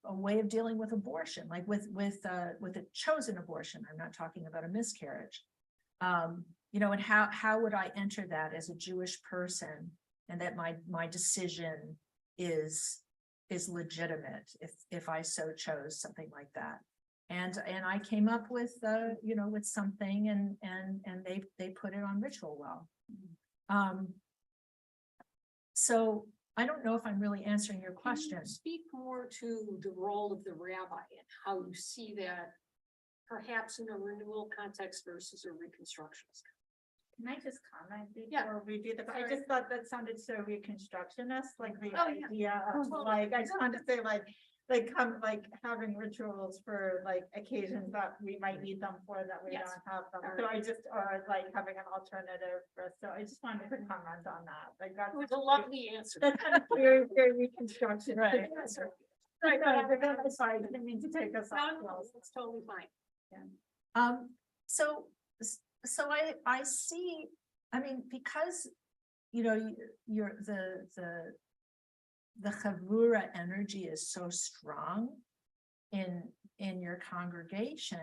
a way of dealing with abortion, like with a chosen abortion. I'm not talking about a miscarriage. You know, and how would I enter that as a Jewish person, and that my decision is legitimate if I so chose something like that. And I came up with you know, with something, and they put it on Ritual Well. So I don't know if I'm really answering your question. Can you speak more to the role of the rabbi and how you see that perhaps in a renewal context versus a reconstructionist? Can I just comment Yeah. before we do the, I just thought that sounded so reconstructionist, like the Oh, yeah. idea of, like, I just wanted to say, like having rituals for like occasions that we might need them for, that we Yes. don't have them. So I just, or like having an alternative for, so I just wanted to comment on that, like that's. It was a lovely answer. That's kind of very, very reconstruction. Right. Right, that's sorry, I didn't mean to take us off. No, it's totally fine. So I see, I mean, because, you know, you're the chavura energy is so strong in your congregation.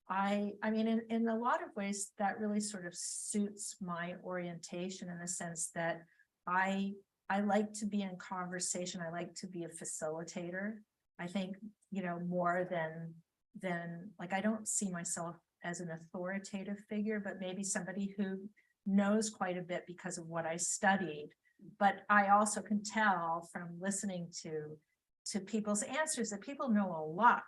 I mean, in a lot of ways, that really sort of suits my orientation, in the sense that I like to be in conversation. I like to be a facilitator. I think, you know, more than like, I don't see myself as an authoritative figure, but maybe somebody who knows quite a bit because of what I studied. But I also can tell from listening to people's answers that people know a lot,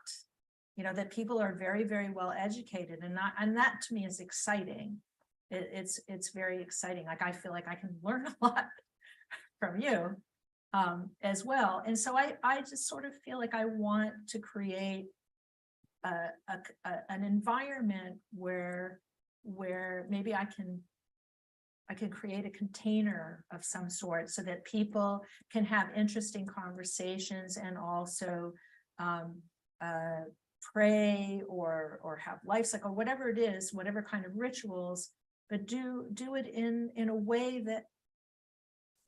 you know, that people are very, very well educated, and that to me is exciting. It's very exciting. Like, I feel like I can learn a lot from you as well. And so I just sort of feel like I want to create an environment where maybe I can create a container of some sort, so that people can have interesting conversations, and also pray or have life cycle, whatever it is, whatever kind of rituals, but do it in a way that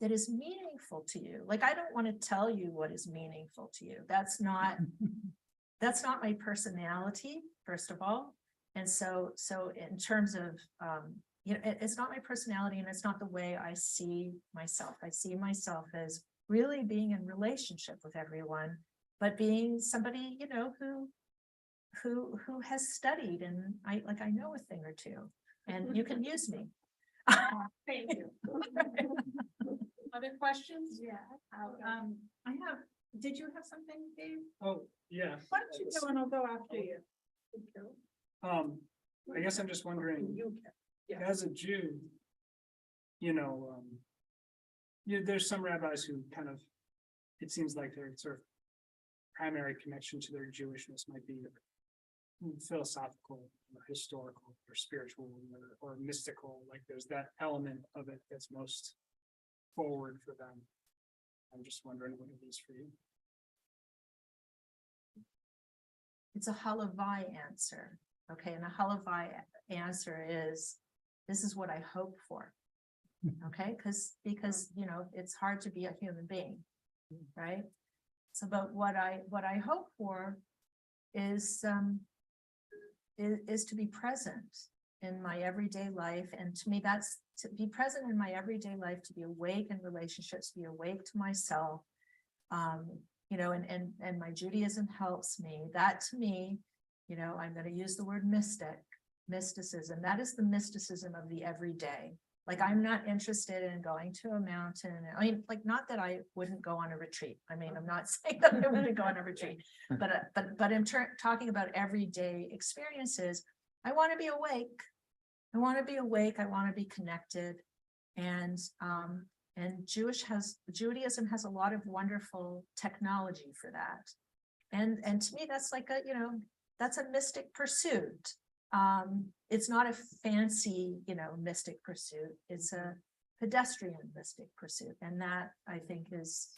is meaningful to you. Like, I don't want to tell you what is meaningful to you. That's not my personality, first of all. And so in terms of, you know, it's not my personality, and it's not the way I see myself. I see myself as really being in relationship with everyone, but being somebody, you know, who has studied, and I know a thing or two, and you can use me. Thank you. Other questions? Yeah. Did you have something, Dave? Oh, yeah. Why don't you go, and I'll go after you. I guess I'm just wondering, as a Jew, you know, there's some rabbis who kind of, it seems like their sort of primary connection to their Jewishness might be philosophical, or historical, or spiritual, or mystical. Like, there's that element of it that's most forward for them. I'm just wondering what it is for you. It's a halavai answer. Okay, and a halavai answer is, this is what I hope for. Okay, because you know, it's hard to be a human being, right? So, but what I hope for is to be present in my everyday life. And to me, that's to be present in my everyday life, to be awake in relationships, to be awake to myself. You know, and my Judaism helps me. That, to me, you know, I'm going to use the word mysticism. That is the mysticism of the everyday. Like, I'm not interested in going to a mountain. I mean, like, not that I wouldn't go on a retreat. I mean, I'm not saying that I wouldn't go on a retreat. But in talking about everyday experiences, I want to be awake. I want to be awake. I want to be connected. And Judaism has a lot of wonderful technology for that. And to me, that's like a, that's a mystic pursuit. It's not a fancy, mystic pursuit. It's a pedestrian mystic pursuit. And that, I think, is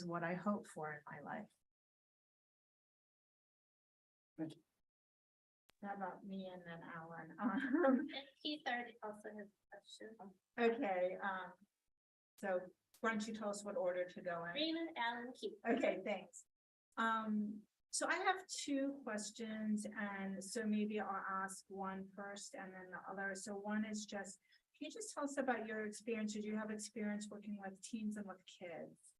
what I hope for in my life. How about me and then Alan? And Keith already also has a question. Okay, so why don't you tell us what order to go in? Rena, Alan, Keith. Okay, thanks. So I have two questions, and so maybe I'll ask one first and then the other. So one is just, can you just tell us about your experience? Did you have experience working with teens and with kids?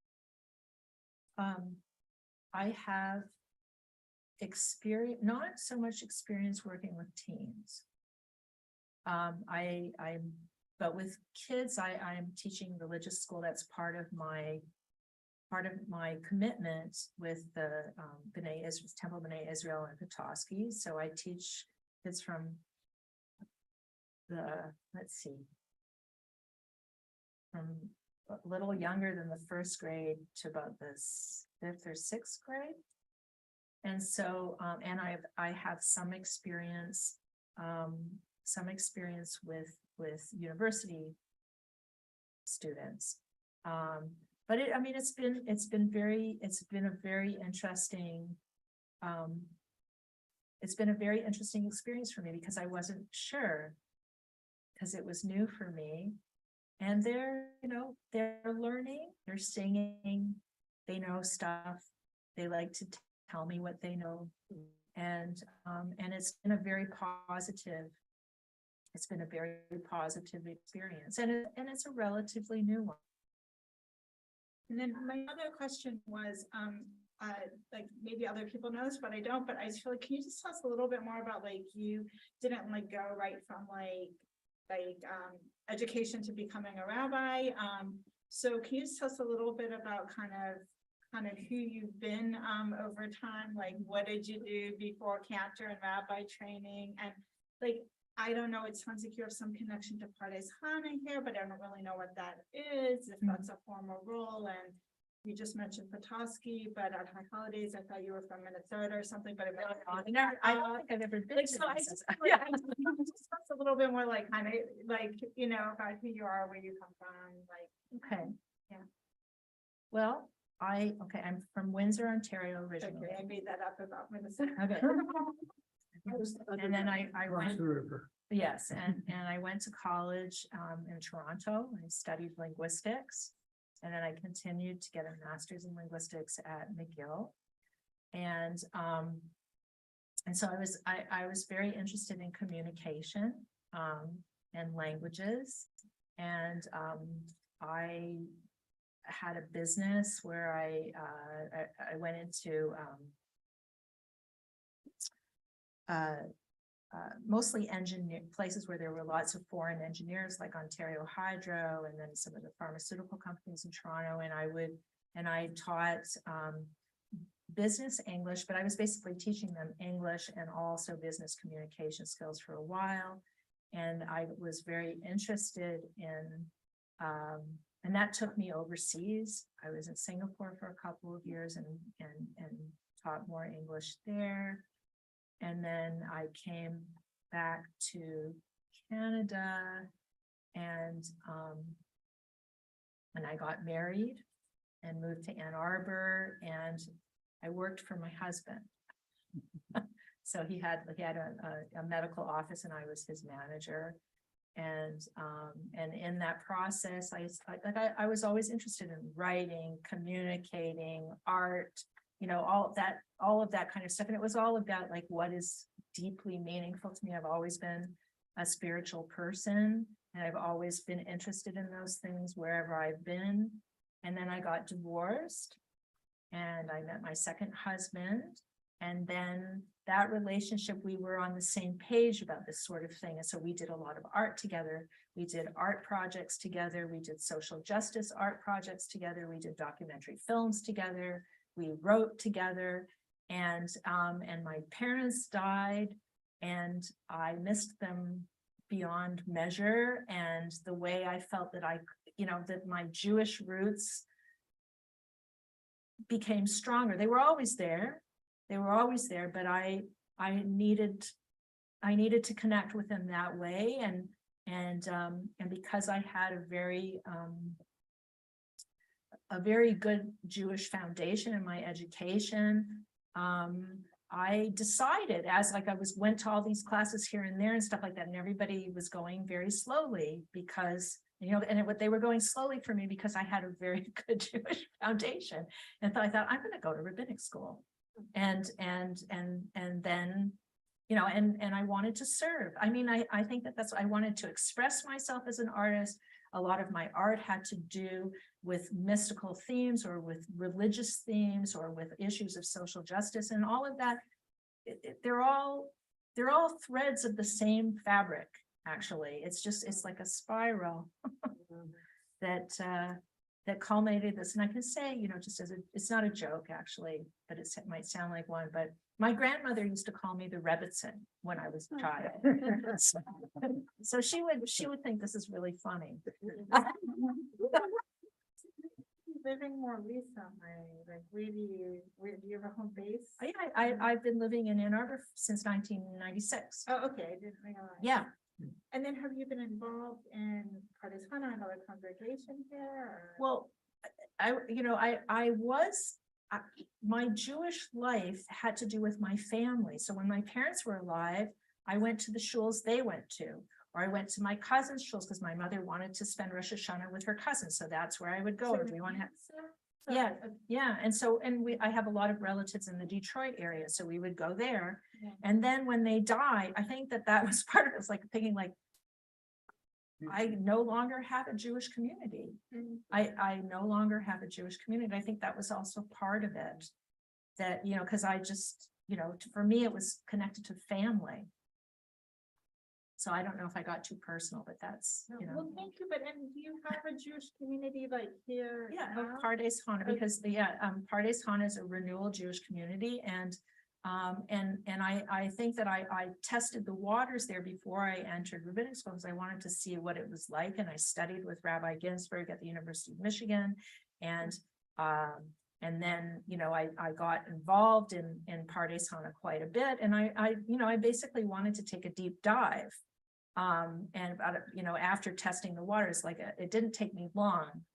I have experience, not so much experience working with teens. But with kids, I'm teaching religious school. That's part of my commitment with the Temple B'nai Israel and Petoskey. So I teach kids from from a little younger than the first grade to about the 5th or 6th grade. And so, and I have some experience with university students. But it's been a very interesting, experience for me, because I wasn't sure, because it was new for me. And they're learning, they're singing, they know stuff, they like to tell me what they know. And it's been a very positive, experience, and it's a relatively new one. And then my other question was, like maybe other people know this, but I don't, but I just feel like, can you just tell us a little bit more about, like, you didn't like go right from education to becoming a rabbi. So can you just tell us a little bit about kind of who you've been over time? Like, what did you do before cantor and rabbi training? And like, I don't know, it sounds like you have some connection to Pardes Chana here, but I don't really know what that is, if that's a formal role. And you just mentioned Petoskey, but at High Holidays, I thought you were from Minnesota or something, but I don't think I've ever been to so I Minnesota. just a little bit more like kind of like, about who you are, where you come from, like. Okay. Yeah. Well, I'm from Windsor, Ontario originally. Okay, I made that up about Minnesota. Okay. And then I Across went, the river. yes, and I went to college in Toronto. I studied linguistics, and then I continued to get a master's in linguistics at McGill. And so I was very interested in communication and languages. And I had a business where I went into mostly places where there were lots of foreign engineers, like Ontario Hydro, and then some of the pharmaceutical companies in Toronto. And I taught business English, but I was basically teaching them English and also business communication skills for a while. And I was very interested in, and that took me overseas. I was in Singapore for a couple of years and taught more English there. And then I came back to Canada, and I got married and moved to Ann Arbor, and I worked for my husband. So he had a medical office, and I was his manager. And in that process, I was always interested in writing, communicating, art, all of that kind of stuff. And it was all about like what is deeply meaningful to me. I've always been a spiritual person, and I've always been interested in those things wherever I've been. And then I got divorced, and I met my second husband, and then that relationship, we were on the same page about this sort of thing. And so we did a lot of art together. We did art projects together. We did social justice art projects together. We did documentary films together. We wrote together. And my parents died, and I missed them beyond measure. And the way I felt that that my Jewish roots became stronger. They were always there. They were always there, but I needed to connect with them that way. And because I had a very good Jewish foundation in my education, I decided as I went to all these classes here and there and stuff like that, and everybody was going very slowly because, they were going slowly for me because I had a very good Jewish foundation. And so I thought, I'm going to go to rabbinic school. And then, and I wanted to serve. I mean, I think I wanted to express myself as an artist. A lot of my art had to do with mystical themes or with religious themes or with issues of social justice, and all of that. They're all threads of the same fabric. Actually, it's like a spiral that culminated this. And I can say, just it's not a joke actually, but it might sound like one, but my grandmother used to call me the Rebbitzin when I was a child. So she would think this is really funny. Living more recently, like where do you have a home base? I've been living in Ann Arbor since 1996. Oh, okay, I didn't realize. Yeah. And then have you been involved in Pardes Chana, another congregation here? Well, my Jewish life had to do with my family. So when my parents were alive, I went to the shuls they went to, or I went to my cousin's shuls because my mother wanted to spend Rosh Hashanah with her cousin. So that's where I would go. If we want to have, yeah. And so, I have a lot of relatives in the Detroit area. So we would go there. Yeah. And then when they died, I think that was part of it. It's like thinking I no longer have a Jewish community. I no longer have a Jewish community. I think that was also part of it. That, because I just, for me, it was connected to family. So I don't know if I got too personal, but that's, Well, thank you, but and do you have a Jewish community like here? Yeah, now? Pardes Chana, because Pardes Chana is a renewal Jewish community, and I think that I tested the waters there before I entered rabbinic school because I wanted to see what it was like, and I studied with Rabbi Ginsburg at the University of Michigan, and then I got involved in Pardes Chana quite a bit, and I basically wanted to take a deep dive. And about after testing the waters, it didn't take me long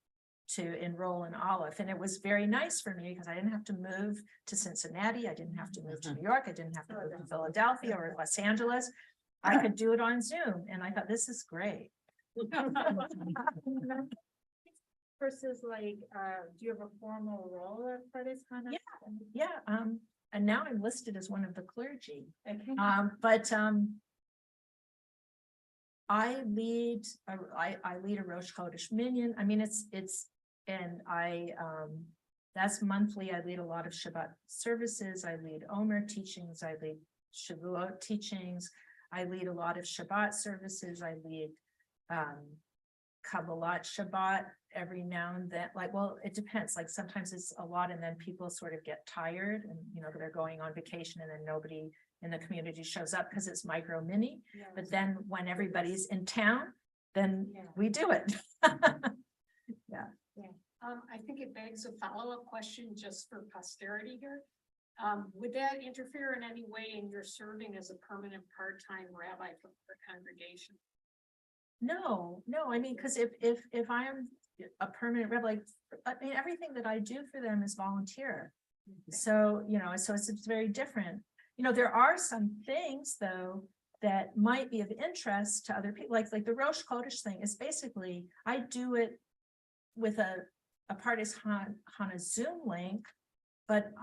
to enroll in Aleph, and it was very nice for me because I didn't have to move to Cincinnati, I didn't have to move to New York, I didn't have to move to Philadelphia or Los Angeles. I could do it on Zoom, and I thought, this is great. Versus do you have a formal role at Pardes Chana? Yeah. And now I'm listed as one of the clergy. Okay. But I lead a Rosh Chodesh Minyan. I mean, that's monthly. I lead a lot of Shabbat services. I lead Omer teachings. I lead Shavuot teachings. I lead a lot of Shabbat services. I lead Kabbalat Shabbat every now and then. It depends. Sometimes it's a lot, and then people sort of get tired, and they're going on vacation, and then nobody in the community shows up because it's micro mini. Yeah. But then when everybody's in town, then we do it. I think it begs a follow-up question just for posterity here. Would that interfere in any way in your serving as a permanent part-time rabbi for the congregation? No. I mean, because if I am a permanent rabbi, everything that I do for them is volunteer. So, so it's very different. There are some things though that might be of interest to other people, like the Rosh Chodesh thing is basically, I do it with a Pardes Chana Zoom link, but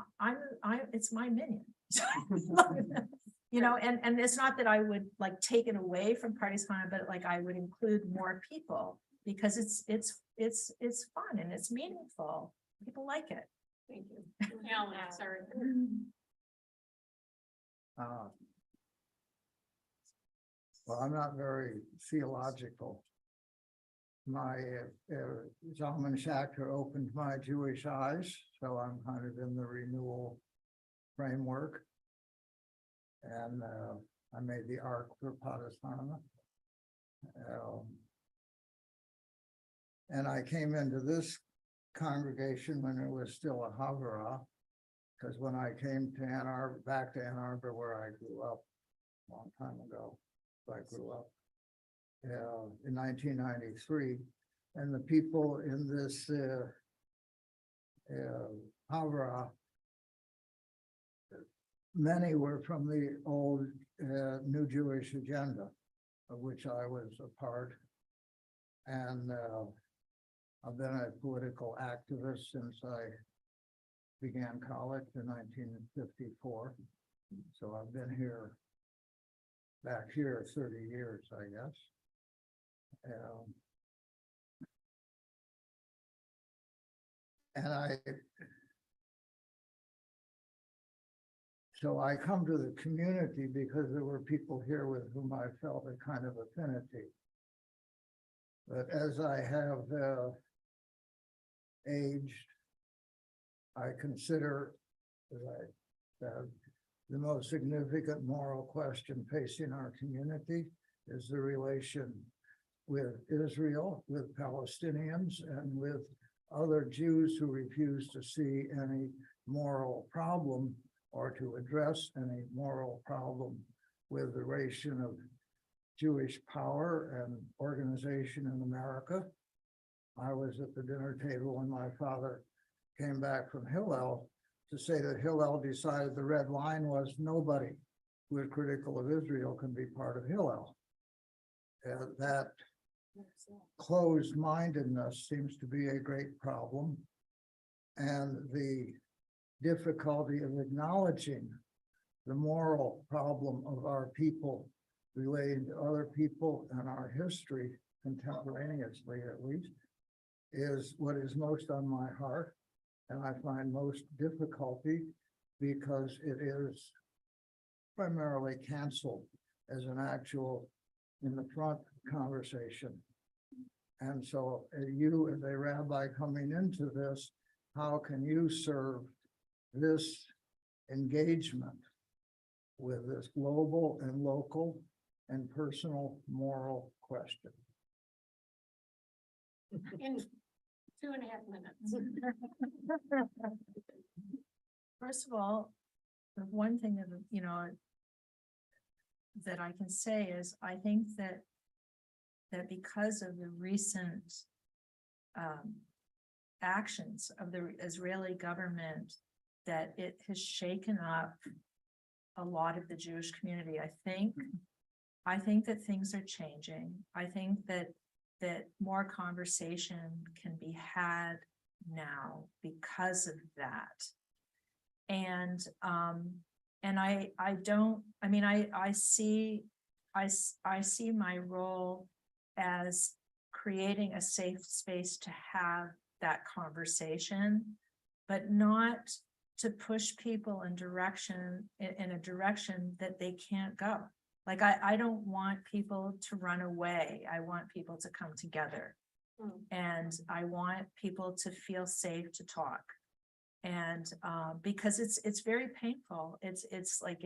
it's my minyan. And it's not that I would take it away from Pardes Chana, but I would include more people because it's fun and it's meaningful. People like it. Thank you. Alan, sorry. Uh, Well, I'm not very theological. My Zalman Schachter opened my Jewish eyes, so I'm kind of in the renewal framework. And I made the arc for Padasana. And I came into this congregation when it was still a Havara, because when I came to Ann Arbor, back to Ann Arbor, where I grew up a long time ago, I grew up in 1993, and the people in this Havara, many were from the old New Jewish Agenda, of which I was a part. And I've been a political activist since I began college in 1954. So I've been back here 30 years, I guess. So I come to the community because there were people here with whom I felt a kind of affinity. But as I have aged, I consider, as I said, the most significant moral question facing our community is the relation with Israel, with Palestinians, and with other Jews who refuse to see any moral problem or to address any moral problem with the relation of Jewish power and organization in America. I was at the dinner table when my father came back from Hillel to say that Hillel decided the red line was nobody who is critical of Israel can be part of Hillel. That closed-mindedness seems to be a great problem. And the difficulty of acknowledging the moral problem of our people relating to other people and our history, contemporaneously at least, is what is most on my heart. And I find most difficulty because it is primarily canceled as an actual in the front conversation. And so you, as a rabbi coming into this, how can you serve this engagement with this global and local and personal moral question? In 2.5 minutes. First of all, the one thing that, that I can say is, I think that because of the recent actions of the Israeli government, that it has shaken up a lot of the Jewish community. I think that things are changing. I think that more conversation can be had now because of that. And I see my role as creating a safe space to have that conversation, but not to push people in a direction that they can't go. Like, I don't want people to run away. I want people to come together. And I want people to feel safe to talk. And because it's very painful. It's like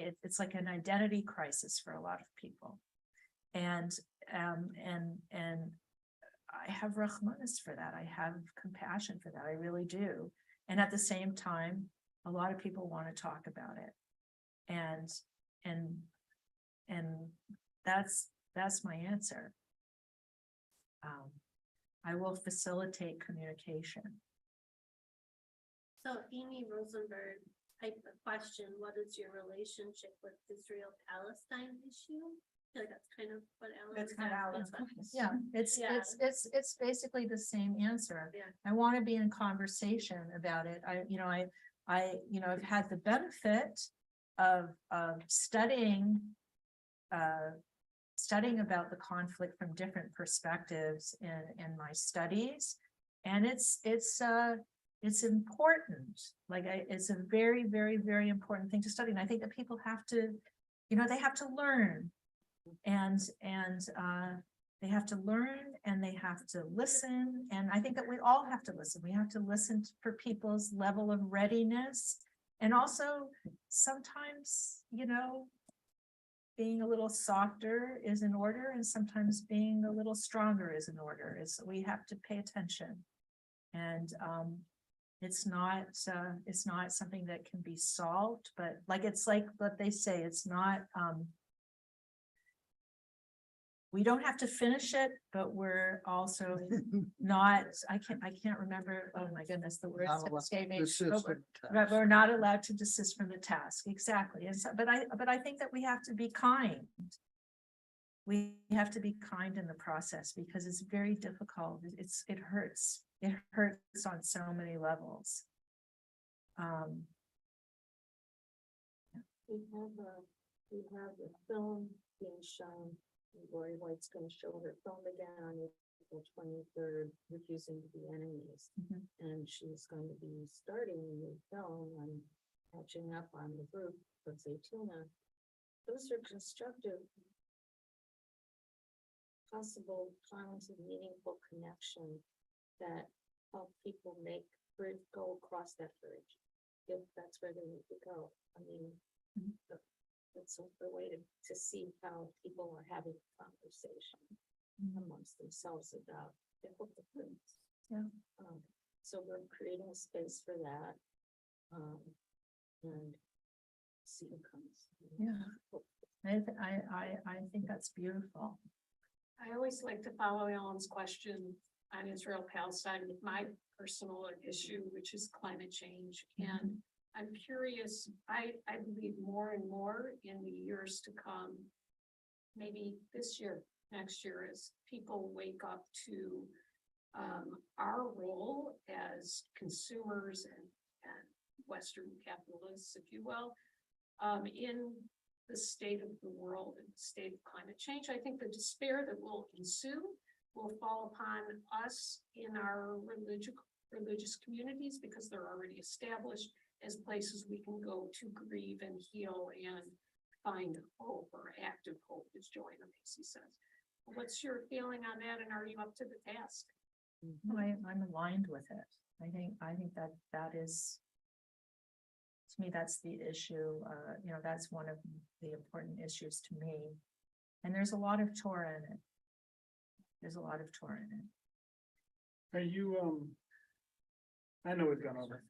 an identity crisis for a lot of people. And I have rachmanis for that. I have compassion for that. I really do. And at the same time, a lot of people want to talk about it. And that's my answer. I will facilitate communication. So Amy Rosenberg type of question, what is your relationship with Israel-Palestine issue? I feel like that's kind of what Alan That's was kind of asking, Alan's but- Yeah, it's basically the same answer. Yeah. I want to be in conversation about it. I've had the benefit of studying about the conflict from different perspectives in my studies, and it's important. Like, it's a very, very, very important thing to study. And I think that people have to you know, they have to learn. And they have to learn and they have to listen. And I think that we all have to listen. We have to listen for people's level of readiness. And also sometimes, you know, being a little softer is in order, and sometimes being a little stronger is in order. We have to pay attention. And it's not something that can be solved, but it's like what they say, it's not, we don't have to finish it, but we're also not, I can't remember, oh my goodness, the words Not that allowed escaped me. to desist But from the Right, task. we're not allowed to desist from the task, exactly. And so, but I think that we have to be kind. We have to be kind in the process because it's very difficult. It hurts. It hurts on so many levels. We have a film being shown. Lori White's gonna show her film again on April 23rd, Refusing to Be Enemies. Mhm. And she's going to be starting a new film and catching up on the group of Zaytuna. Those are constructive, possible kinds of meaningful connection that help people go across that bridge, if that's where they need to go. I mean, it's a way to see how people are having a conversation amongst themselves about difficult things. Yeah. So we're creating a space for that. And see what comes. Yeah. I think that's beautiful. I always like to follow Ellen's question on Israel-Palestine with my personal issue, which is climate change. And I'm curious, I believe more and more in the years to come, maybe this year, next year, as people wake up to our role as consumers and Western capitalists, if you will, in the state of the world and the state of climate change. I think the despair that will ensue will fall upon us in our religious communities because they're already established as places we can go to grieve and heal and find hope, or active hope, as Joanna Macy says. What's your feeling on that, and are you up to the task? I'm aligned with it. I think that is, to me, that's the issue. You know, that's one of the important issues to me. And there's a lot of Torah in it. There's a lot of Torah in it. Are you, I know we've gone over,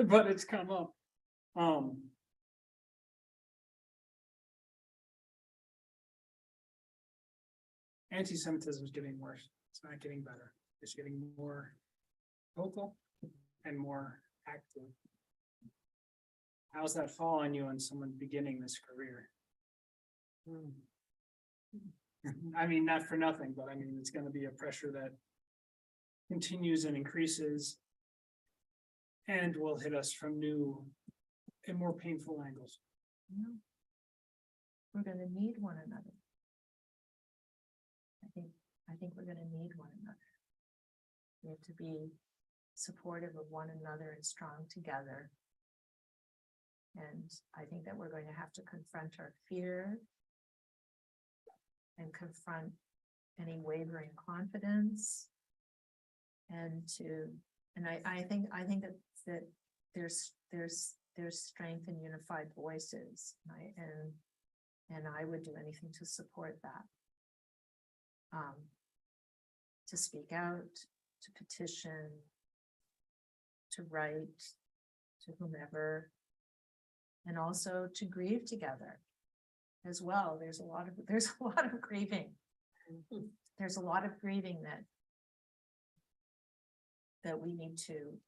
but it's come up. Anti-Semitism is getting worse. It's not getting better. It's getting more vocal and more active. How's that fall on you on someone beginning this career? I mean, not for nothing, but I mean, it's gonna be a pressure that continues and increases and will hit us from new and more painful angles. You know, we're gonna need one another. I think we're gonna need one another. We have to be supportive of one another and strong together. And I think that we're going to have to confront our fear and confront any wavering confidence. And I think that there's strength in unified voices, and I would do anything to support that. To speak out, to petition, to write, to whomever, and also to grieve together as well. There's a lot of grieving. There's a lot of grieving that we need to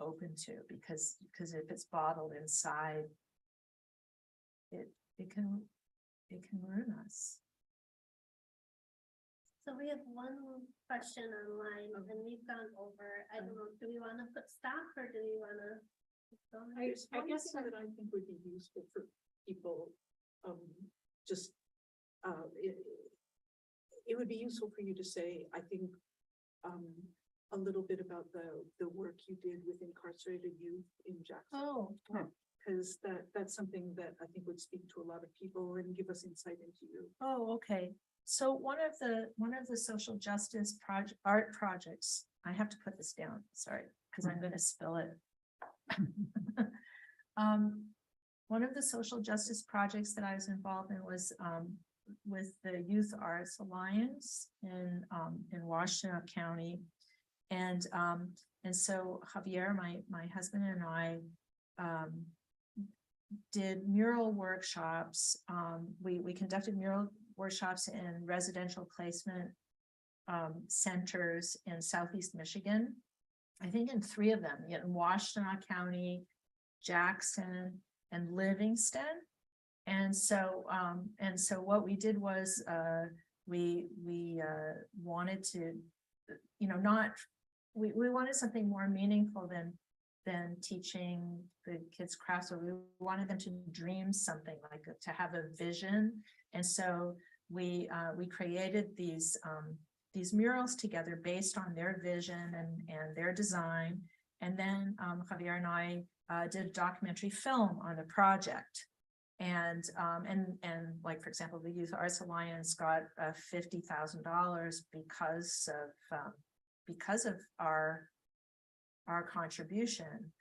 open to, because if it's bottled inside, it can ruin us. So we have one question online and we've gone over. I don't know, do we want to put stop or do we want to? I guess that I think would be useful for people, it would be useful for you to say, I think, a little bit about the work you did with incarcerated youth in Jackson. Oh, because that's something that I think would speak to a lot of people and give us insight into you. Oh, okay. So one of the social justice art projects, I have to put this down, sorry, because I'm gonna spill it. One of the social justice projects that I was involved in was with the Youth Arts Alliance in Washtenaw County. And so Javier, my husband, and I did mural workshops. We conducted mural workshops in residential placement centers in Southeast Michigan. I think in 3 of them, in Washtenaw County, Jackson, and Livingston. And so what we did was we wanted to, we wanted something more meaningful than teaching the kids crafts. So we wanted them to dream something, like to have a vision. And so we created these murals together based on their vision and their design. And then Javier and I did a documentary film on the project. And like, for example, the Youth Arts Alliance got $50,000 because of our contribution.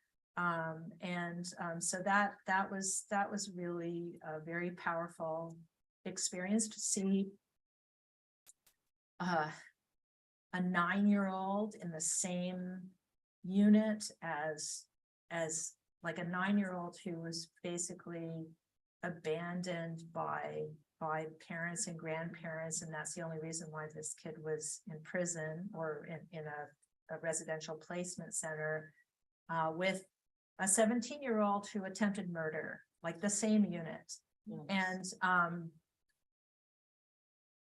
So that was really a very powerful experience to see a 9-year-old in the same unit as like a 9-year-old who was basically abandoned by parents and grandparents, and that's the only reason why this kid was in prison or in a residential placement center, with a 17-year-old who attempted murder, like the same unit. Yes. And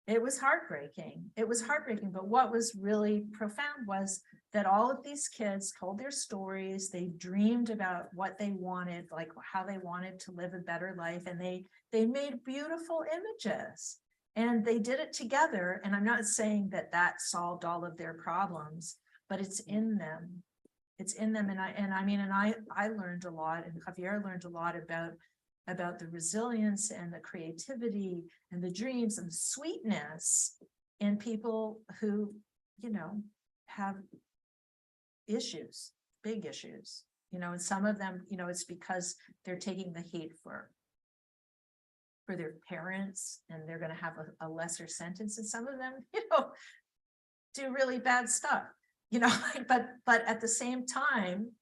it was heartbreaking. It was heartbreaking, but what was really profound was that all of these kids told their stories. They dreamed about what they wanted, like how they wanted to live a better life, and they made beautiful images, and they did it together. And I'm not saying that solved all of their problems, but it's in them. It's in them. And I learned a lot, and Javier learned a lot about the resilience and the creativity and the dreams and the sweetness in people who, have issues, big issues, and some of them, it's because they're taking the heat for their parents, and they're going to have a lesser sentence. And some of them, do really bad stuff, but at the same time,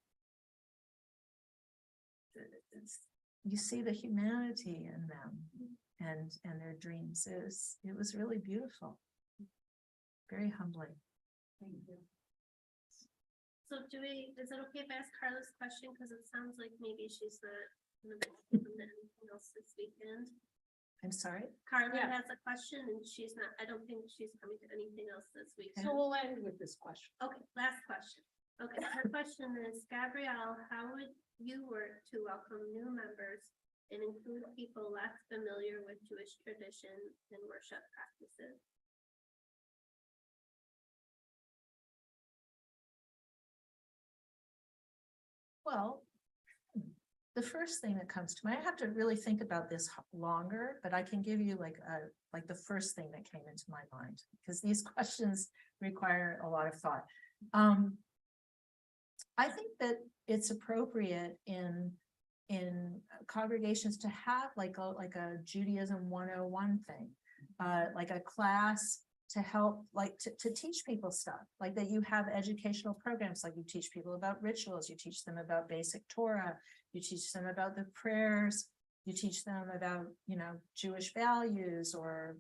you see the humanity in them and their dreams. It was really beautiful, very humbling. Thank you. So is it okay if I ask Carla's question? Because it sounds like maybe she's not anything else this weekend. I'm sorry? Carla has a question and she's not, I don't think she's coming to anything else this week. So we'll end with this question. Okay, last question. Okay, her question is, Gabrielle, how would you work to welcome new members and include people less familiar with Jewish tradition and worship practices? Well, the first thing that comes to mind, I have to really think about this longer, but I can give you like the first thing that came into my mind, because these questions require a lot of thought. I think that it's appropriate in congregations to have like a Judaism 101 thing, like a class to help, like to teach people stuff, like that you have educational programs, like you teach people about rituals, you teach them about basic Torah, you teach them about the prayers, you teach them about, Jewish values or,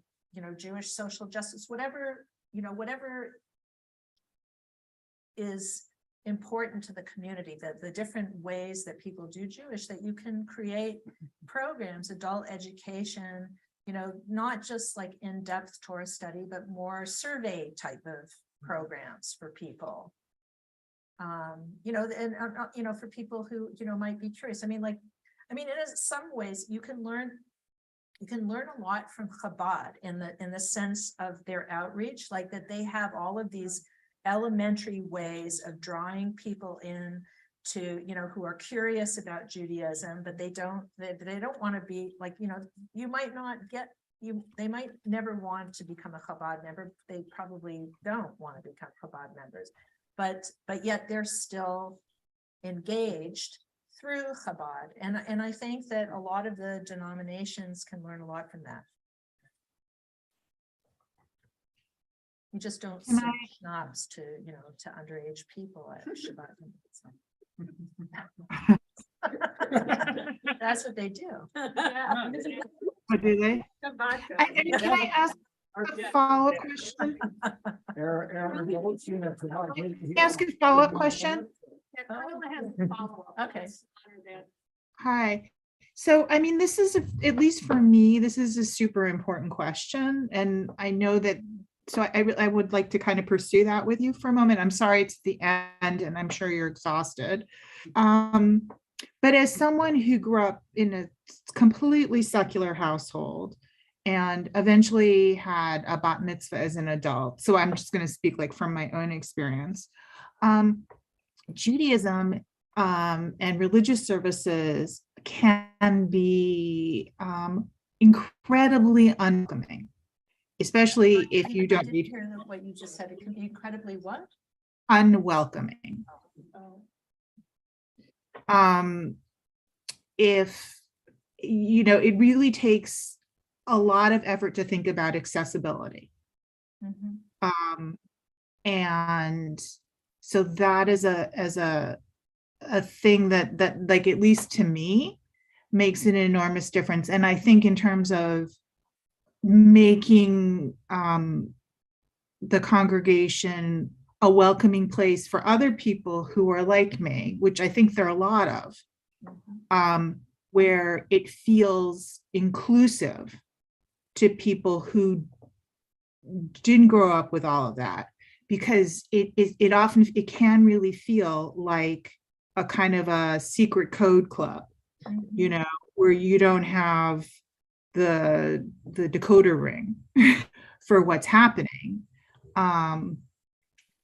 Jewish social justice, whatever is important to the community, that the different ways that people do Jewish, that you can create programs, adult education, not just like in-depth Torah study, but more survey type of programs for people. For people who, might be curious. In some ways you can learn a lot from Chabad in the sense of their outreach, like that they have all of these elementary ways of drawing people in to, you know, who are curious about Judaism, but they don't want to be like, you know, you might not get, they might never want to become a Chabad member. They probably don't want to become Chabad members, but yet they're still engaged through Chabad. And I think that a lot of the denominations can learn a lot from that. You just don't Can serve schnapps to, you know, to underage people at Shabbat. That's what they do. What do they? And can I ask a follow-up question? Ask a follow-up question? Okay. Hi. So, I mean, this is, at least for me, this is a super important question. And I know that, so I would like to kind of pursue that with you for a moment. I'm sorry it's the end and I'm sure you're exhausted. But as someone who grew up in a completely secular household and eventually had a bat mitzvah as an adult, so I'm just going to speak like from my own experience. Judaism and religious services can be incredibly unwelcoming, especially if you don't didn't hear what you just said. It can be incredibly what? unwelcoming. If, you know, it really takes a lot of effort to think about accessibility. And so that is a thing that like, at least to me, makes an enormous difference. And I think in terms of making the congregation a welcoming place for other people who are like me, which I think there are a lot of, where it feels inclusive to people who didn't grow up with all of that, because it often, it can really feel like a kind of a secret code club, you know, where you don't have the decoder ring for what's happening.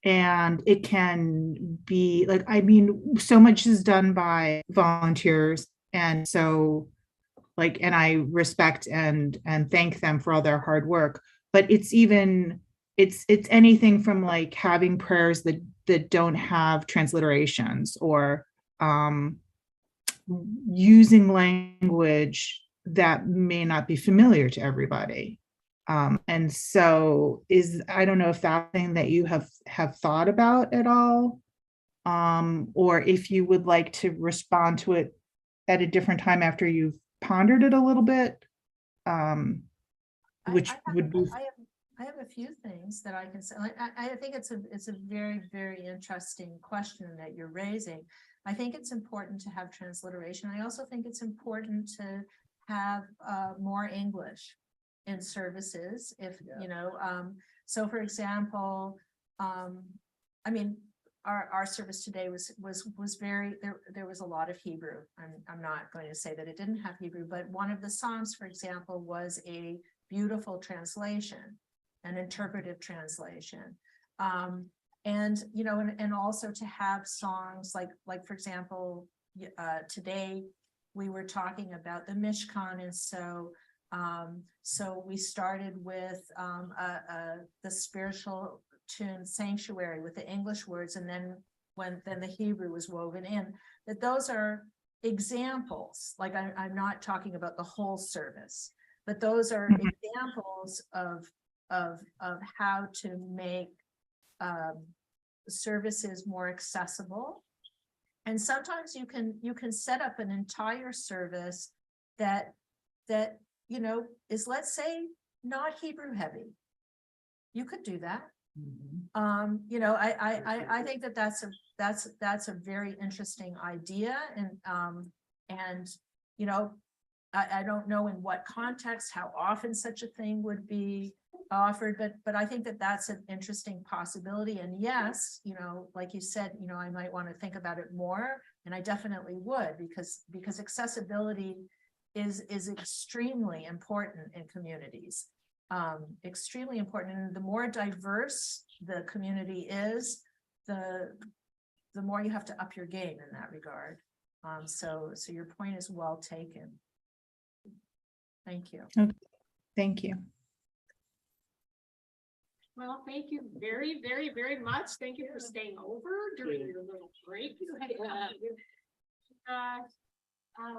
And it can be like, I mean, so much is done by volunteers. And so like, and I respect and thank them for all their hard work, but it's even, it's anything from like having prayers that don't have transliterations, or using language that may not be familiar to everybody. And so I don't know if that's thing that you have thought about at all, or if you would like to respond to it at a different time after you've pondered it a little bit, which would be. I have a few things that I can say. I think it's a very, very interesting question that you're raising. I think it's important to have transliteration. I also think it's important to have more English in services, if you know. So for example, I mean, our service today was very, there was a lot of Hebrew. I'm not going to say that it didn't have Hebrew, but one of the Psalms, for example, was a beautiful translation, an interpretive translation. And you know, and also to have songs like for example, today we were talking about the Mishkan, and so we started with the spiritual tune Sanctuary with the English words, and then the Hebrew was woven in. That those are examples. Like I'm not talking about the whole service, but those are examples of how to make services more accessible. And sometimes you can set up an entire service that you know is, let's say, not Hebrew heavy. You could do that. You know, I think that's a very interesting idea, and you know, I don't know in what context, how often such a thing would be offered, but I think that that's an interesting possibility. And yes, you know, like you said, you know, I might want to think about it more, and I definitely would, because accessibility is extremely important in communities, extremely important. And the more diverse the community is, the the more you have to up your game in that regard. So your point is well taken. Thank you. Thank you. Well, thank you very, very, very much. Thank you for staying over during your little break. You had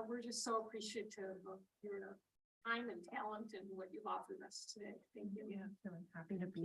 we're just so appreciative of your time and talent and what you've offered us today. Thank you. Yeah, I'm happy to be